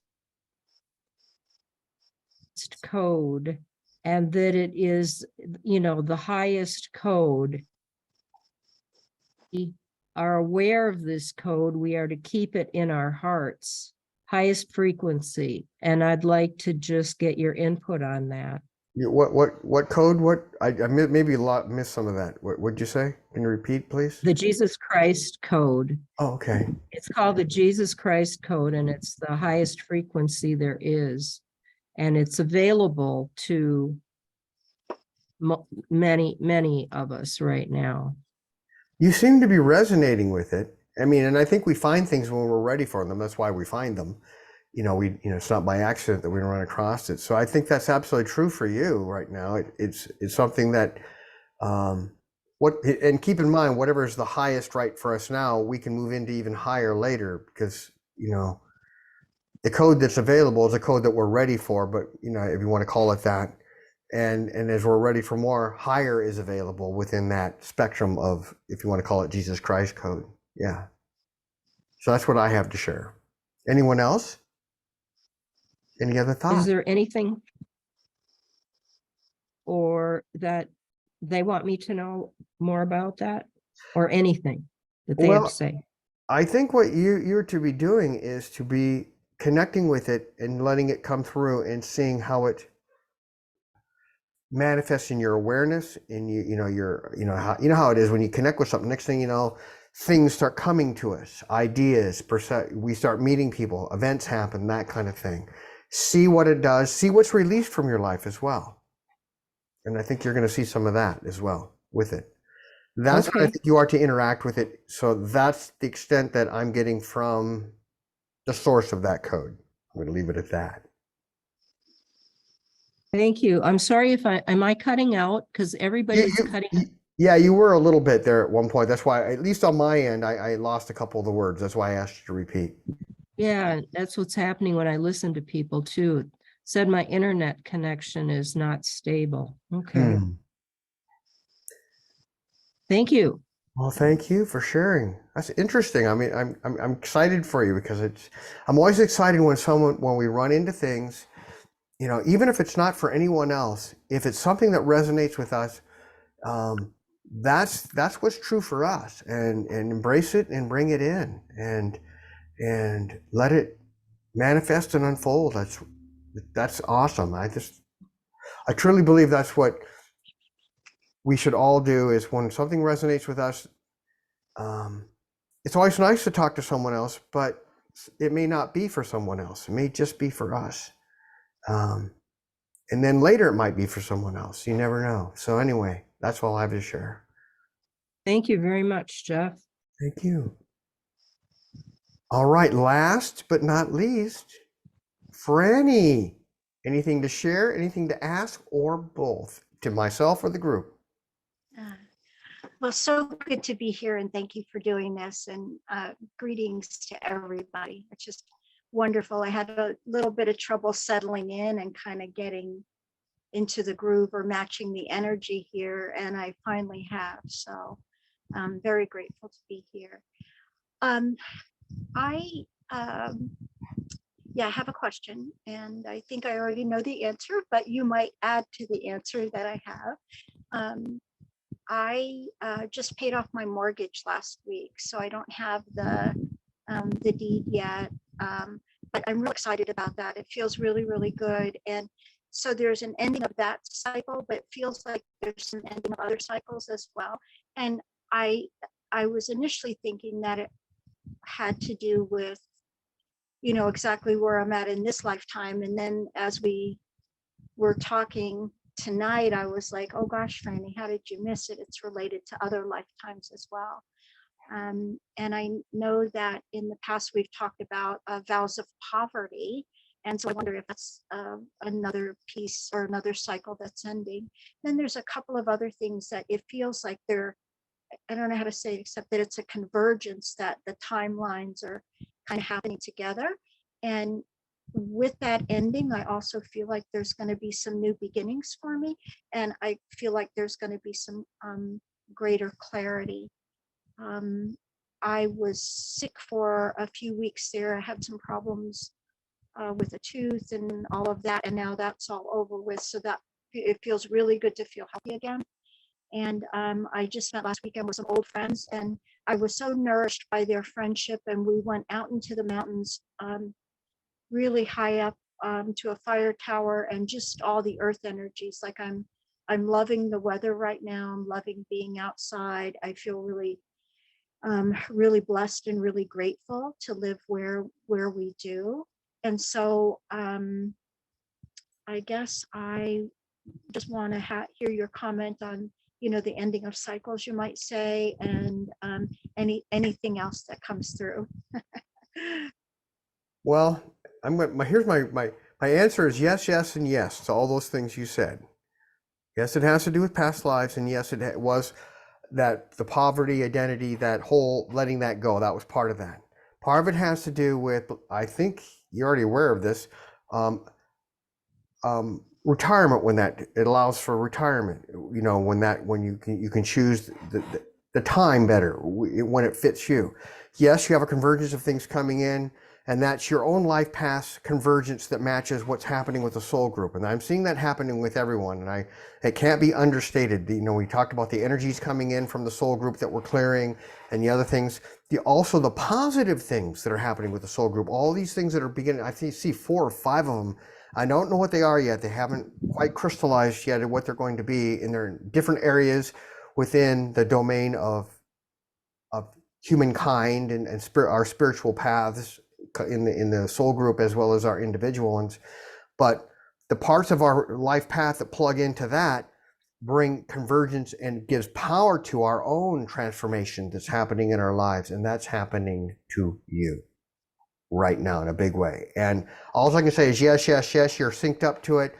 Speaker 4: code, and that it is, you know, the highest code. We are aware of this code. We are to keep it in our hearts, highest frequency. And I'd like to just get your input on that.
Speaker 1: What code? What I maybe missed some of that. What'd you say? Can you repeat, please?
Speaker 4: The Jesus Christ code.
Speaker 1: Oh, okay.
Speaker 4: It's called the Jesus Christ code, and it's the highest frequency there is. And it's available to many of us right now.
Speaker 1: You seem to be resonating with it. I mean, and I think we find things when we're ready for them. That's why we find them. It's not by accident that we run across it. So I think that's absolutely true for you right now. It's something that, and keep in mind, whatever is the highest right for us now, we can move into even higher later, because, the code that's available is a code that we're ready for, but, if you want to call it that. And as we're ready for more, higher is available within that spectrum of, if you want to call it Jesus Christ code. Yeah. So that's what I have to share. Anyone else? Any other thoughts?
Speaker 4: Is there anything or that they want me to know more about that, or anything that they have to say?
Speaker 1: I think what you're to be doing is to be connecting with it and letting it come through and seeing how it manifests in your awareness, and how it is when you connect with something. Next thing you know, things start coming to us, ideas, we start meeting people, events happen, that kind of thing. See what it does, see what's released from your life as well. And I think you're going to see some of that as well with it. That's what I think you are to interact with it. So that's the extent that I'm getting from the source of that code. I'm going to leave it at that.
Speaker 4: Thank you. I'm sorry if am I cutting out? Because everybody's cutting.
Speaker 1: Yeah, you were a little bit there at one point. That's why, at least on my end, I lost a couple of the words. That's why I asked you to repeat.
Speaker 4: Yeah, that's what's happening when I listen to people too. It said my internet connection is not stable. Okay, thank you.
Speaker 1: Well, thank you for sharing. That's interesting. I mean, I'm excited for you because I'm always excited when we run into things, you know, even if it's not for anyone else, if it's something that resonates with us, um, that's what's true for us, and embrace it and bring it in and let it manifest and unfold. That's awesome. I truly believe that's what we should all do, is when something resonates with us. Um, it's always nice to talk to someone else, but it may not be for someone else. It may just be for us. Um, and then later it might be for someone else. You never know. So anyway, that's all I have to share.
Speaker 4: Thank you very much, Jeff.
Speaker 1: Thank you. All right, last but not least, Franny. Anything to share, anything to ask, or both, to myself or the group?
Speaker 6: Uh, Well, so good to be here, and thank you for doing this, and greetings to everybody. It's just wonderful. I had a little bit of trouble settling in and kind of getting into the groove or matching the energy here, and I finally have. So I'm very grateful to be here. Um, I yeah, I have a question, and I think I already know the answer, but you might add to the answer that I have. I just paid off my mortgage last week, so I don't have the deed yet, but I'm really excited about that. It feels really, really good, and so there's an ending of that cycle, but it feels like there's an ending of other cycles as well. And I I was initially thinking that it had to do with, you know, exactly where I'm at in this lifetime, and then as we were talking tonight, I was like, oh gosh, Franny, how did you miss it? It's related to other lifetimes as well. And I know that in the past we've talked about vows of poverty. And so I wonder if that's another piece or another cycle that's ending. Then there's a couple of other things that it feels like they're, I don't know how to say it, except that it's a convergence, that the timelines are kind of happening together. And with that ending, I also feel like there's going to be some new beginnings for me. And I feel like there's going to be some greater clarity. I was sick for a few weeks there. I had some problems with a tooth and all of that. And now that's all over with. So that it feels really good to feel healthy again. And I just spent last weekend with some old friends, and I was so nourished by their friendship. And we went out into the mountains, really high up to a fire tower, and just all the earth energies. Like I'm loving the weather right now. I'm loving being outside. I feel really, really blessed and really grateful to live where we do. And so I guess I just want to hear your comment on, you know, the ending of cycles, you might say, and anything else that comes through.
Speaker 1: Well, here's my answer is yes, yes, and yes to all those things you said. Yes, it has to do with past lives, and yes, it was that the poverty identity, that whole letting that go, that was part of that. Part of it has to do with, I think you're already aware of this, retirement, when that it allows for retirement. You know, when you can choose the time better when it fits you. Yes, you have a convergence of things coming in, and that's your own life path convergence that matches what's happening with the soul group. And I'm seeing that happening with everyone, and it can't be understated. You know, we talked about the energies coming in from the soul group that we're clearing, and the other things, also the positive things that are happening with the soul group. All these things that are beginning, I see 4 or 5 of them. I don't know what they are yet. They haven't quite crystallized yet what they're going to be, and they're in different areas within the domain of humankind and our spiritual paths in the soul group, as well as our individual ones. But the parts of our life path that plug into that bring convergence and gives power to our own transformation that's happening in our lives, and that's happening to you right now in a big way. And all I can say is yes, yes, yes, you're synced up to it,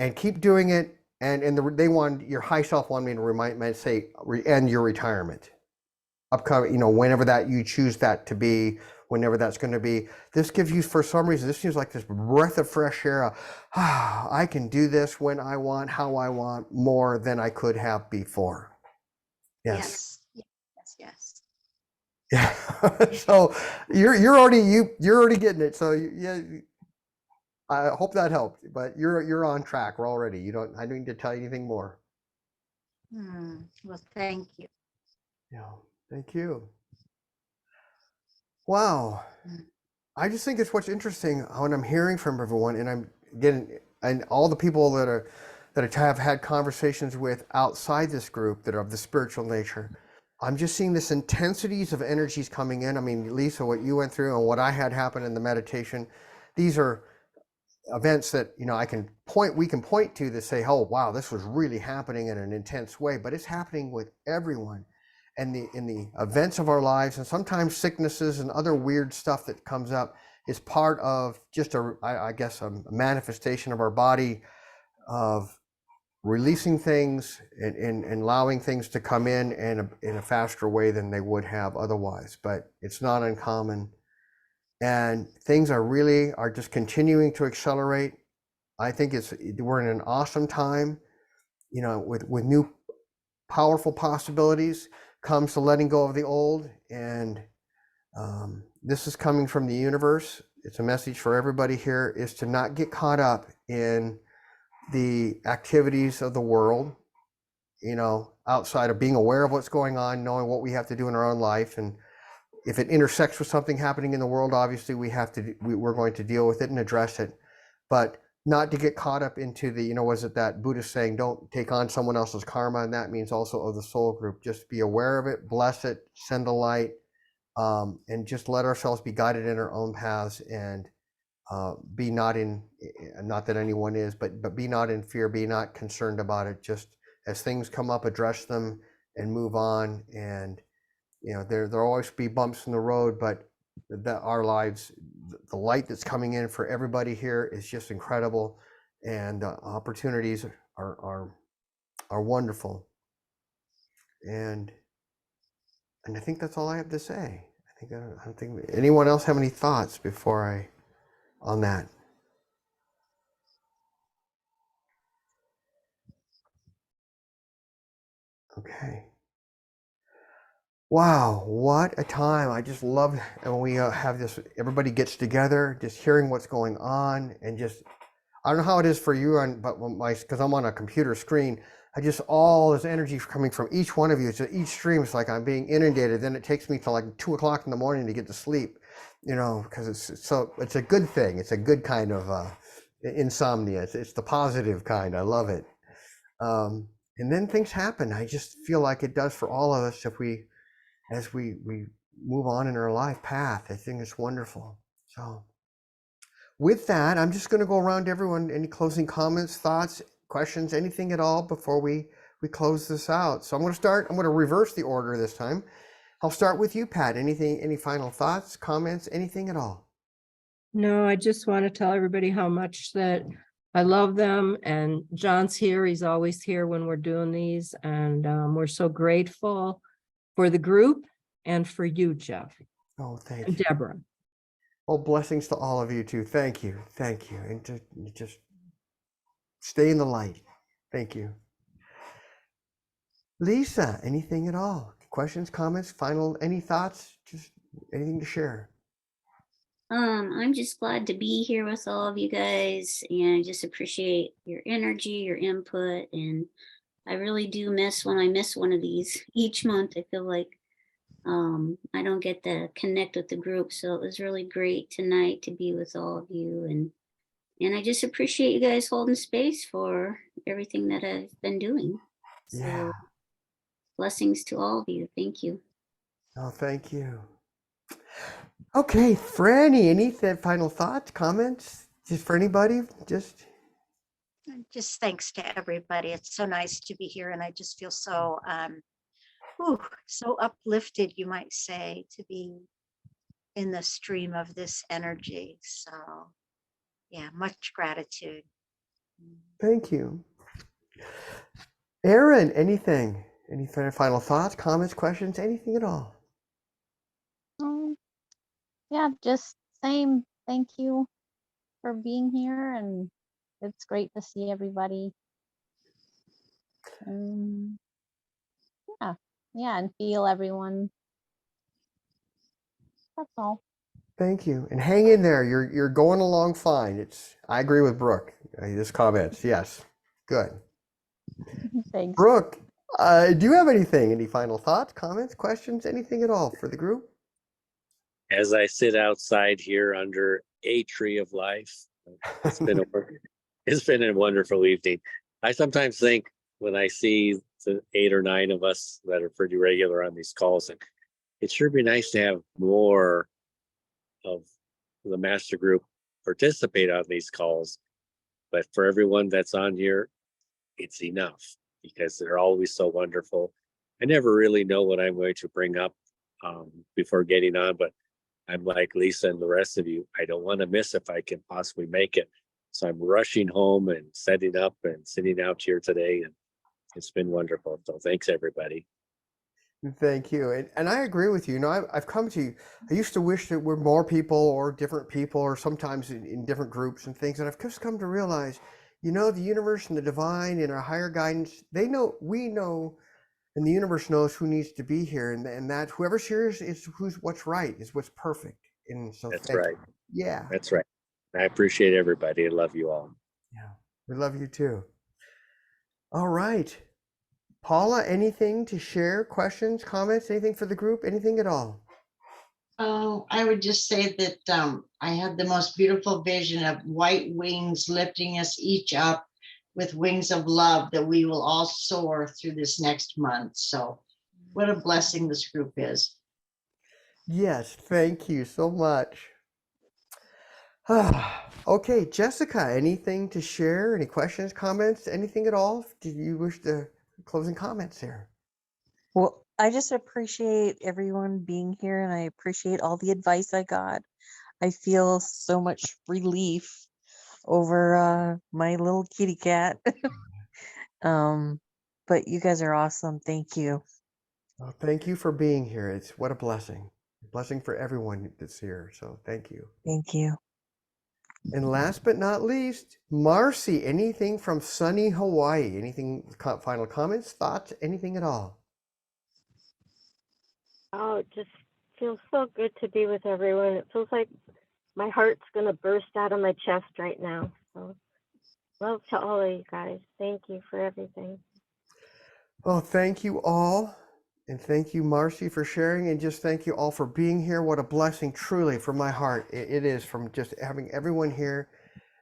Speaker 1: and keep doing it. And your high self wanted me to end your retirement upcoming, you know, whenever that you choose that to be, whenever that's going to be. This gives you, for some reason, this seems like this breath of fresh air. I can do this when I want, how I want, more than I could have before. Yes.
Speaker 6: Yes.
Speaker 1: Yeah. So you're already getting it. So yeah, I hope that helped. But you're on track. We're already. I don't need to tell you anything more.
Speaker 6: Well, thank you.
Speaker 1: Yeah. Thank you. Wow. I just think it's what's interesting when I'm hearing from everyone, and I'm getting, and all the people that I have had conversations with outside this group that are of the spiritual nature. I'm just seeing this intensities of energies coming in. I mean, Lisa, what you went through and what I had happen in the meditation, these are events that we can point to say, oh wow, this was really happening in an intense way, but it's happening with everyone. And in the events of our lives, and sometimes sicknesses and other weird stuff that comes up is part of just I guess a manifestation of our body of releasing things and allowing things to come in a faster way than they would have otherwise. But it's not uncommon, and things are just continuing to accelerate. I think we're in an awesome time, with new powerful possibilities comes to letting go of the old. And this is coming from the universe. It's a message for everybody here, is to not get caught up in the activities of the world, outside of being aware of what's going on, knowing what we have to do in our own life. And if it intersects with something happening in the world, obviously we're going to deal with it and address it, but not to get caught up into the, was it that Buddhist saying, don't take on someone else's karma? And that means also of the soul group. Just be aware of it, bless it, send the light, and just let ourselves be guided in our own paths, and be not that anyone is, but be not in fear, be not concerned about it. Just as things come up, address them and move on. And, there'll always be bumps in the road, but that our lives, the light that's coming in for everybody here is just incredible, and the opportunities are wonderful. And I think that's all I have to say. I don't think anyone else have any thoughts on that. Okay. Wow, what a time. I just love when we have this, everybody gets together, just hearing what's going on, and just, I don't know how it is for you, because I'm on a computer screen, all this energy coming from each one of you. So each stream is like I'm being inundated. Then it takes me till like 2 o'clock in the morning to get to sleep, because it's a good thing. It's a good kind of insomnia. It's the positive kind. I love it. And then things happen. I just feel like it does for all of us as we move on in our life path. I think it's wonderful. So with that, I'm just going to go around to everyone. Any closing comments, thoughts, questions, anything at all before we close this out? So I'm going to reverse the order this time. I'll start with you, Pat. Any final thoughts, comments, anything at all?
Speaker 4: No, I just want to tell everybody how much that I love them. And John's here. He's always here when we're doing these. And we're so grateful for the group and for you, Jeff.
Speaker 1: Oh, thank
Speaker 4: and
Speaker 1: you.
Speaker 4: Deborah.
Speaker 1: Well, blessings to all of you too. Thank you. Thank you. And to just stay in the light. Thank you. Lisa, anything at all? Questions, comments, any thoughts? Just anything to share?
Speaker 9: I'm just glad to be here with all of you guys, and I just appreciate your energy, your input, and I really do miss when I miss one of these each month. I feel like I don't get to connect with the group, so it was really great tonight to be with all of you, and I just appreciate you guys holding space for everything that I've been doing. So
Speaker 1: Yeah.
Speaker 9: blessings to all of you. Thank you.
Speaker 1: Oh, thank you. Okay, Franny, any final thoughts, comments, just for anybody? Just
Speaker 6: Thanks to everybody. It's so nice to be here, and I just feel so so uplifted, you might say, to be in the stream of this energy. So yeah, much gratitude.
Speaker 1: thank you. Eryn, anything? Any final thoughts, comments, questions, anything at all?
Speaker 7: yeah, just same. Thank you for being here, and it's great to see everybody. Um, yeah, yeah, and feel everyone. That's all.
Speaker 1: Thank you. And hang in there. You're going along fine. I agree with Brooke. His comments. Yes. Good.
Speaker 7: Thanks.
Speaker 1: Brooke, do you have anything? Any final thoughts, comments, questions, anything at all for the group?
Speaker 8: As I sit outside here under a tree of life, it's been it's been a wonderful evening. I sometimes think when I see the 8 or 9 of us that are pretty regular on these calls, and it sure be nice to have more of the master group participate on these calls. But for everyone that's on here, it's enough because they're always so wonderful. I never really know what I'm going to bring up before getting on, but I'm like Lisa and the rest of you. I don't want to miss if I can possibly make it. So I'm rushing home and setting up and sitting out here today. And it's been wonderful. So thanks, everybody.
Speaker 1: Thank you. And I agree with you. You know, I've come to, I used to wish that we're more people or different people or sometimes in different groups and things. And I've just come to realize, you know, the universe and the divine and our higher guidance, they know, we know, and the universe knows who needs to be here. And that whoever's here is what's right, is what's perfect. And so
Speaker 8: That's
Speaker 1: thank
Speaker 8: right.
Speaker 1: you. Yeah.
Speaker 8: That's right. I appreciate everybody. I love you all.
Speaker 1: Yeah. We love you too. All right. Paula, anything to share? Questions, comments, anything for the group? Anything at all?
Speaker 5: Oh, I would just say that I had the most beautiful vision of white wings lifting us each up with wings of love, that we will all soar through this next month. So what a blessing this group is.
Speaker 1: Yes, thank you so much. Okay, Jessica, anything to share? Any questions, comments, anything at all? Do you wish to closing comments here?
Speaker 3: Well, I just appreciate everyone being here and I appreciate all the advice I got. I feel so much relief over my little kitty cat. But you guys are awesome. Thank you.
Speaker 1: Well, thank you for being here. It's what a blessing. A blessing for everyone that's here. So thank you.
Speaker 3: Thank you.
Speaker 1: And last but not least, Marci, anything from sunny Hawaii? Anything, final comments, thoughts, anything at all?
Speaker 2: Oh, it just feels so good to be with everyone. It feels like my heart's going to burst out of my chest right now. So, love to all of you guys. Thank you for everything.
Speaker 1: Well, thank you all. And thank you, Marci, for sharing. And just thank you all for being here. What a blessing, truly, from my heart. It is, from just having everyone here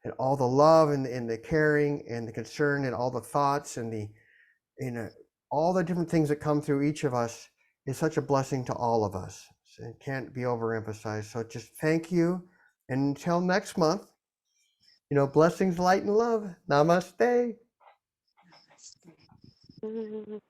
Speaker 1: and all the love and the caring and the concern and all the thoughts and the, you know, all the different things that come through each of us is such a blessing to all of us. So it can't be overemphasized. So just thank you. And until next month, you know, blessings, light, and love. Namaste.
Speaker 2: Mhm.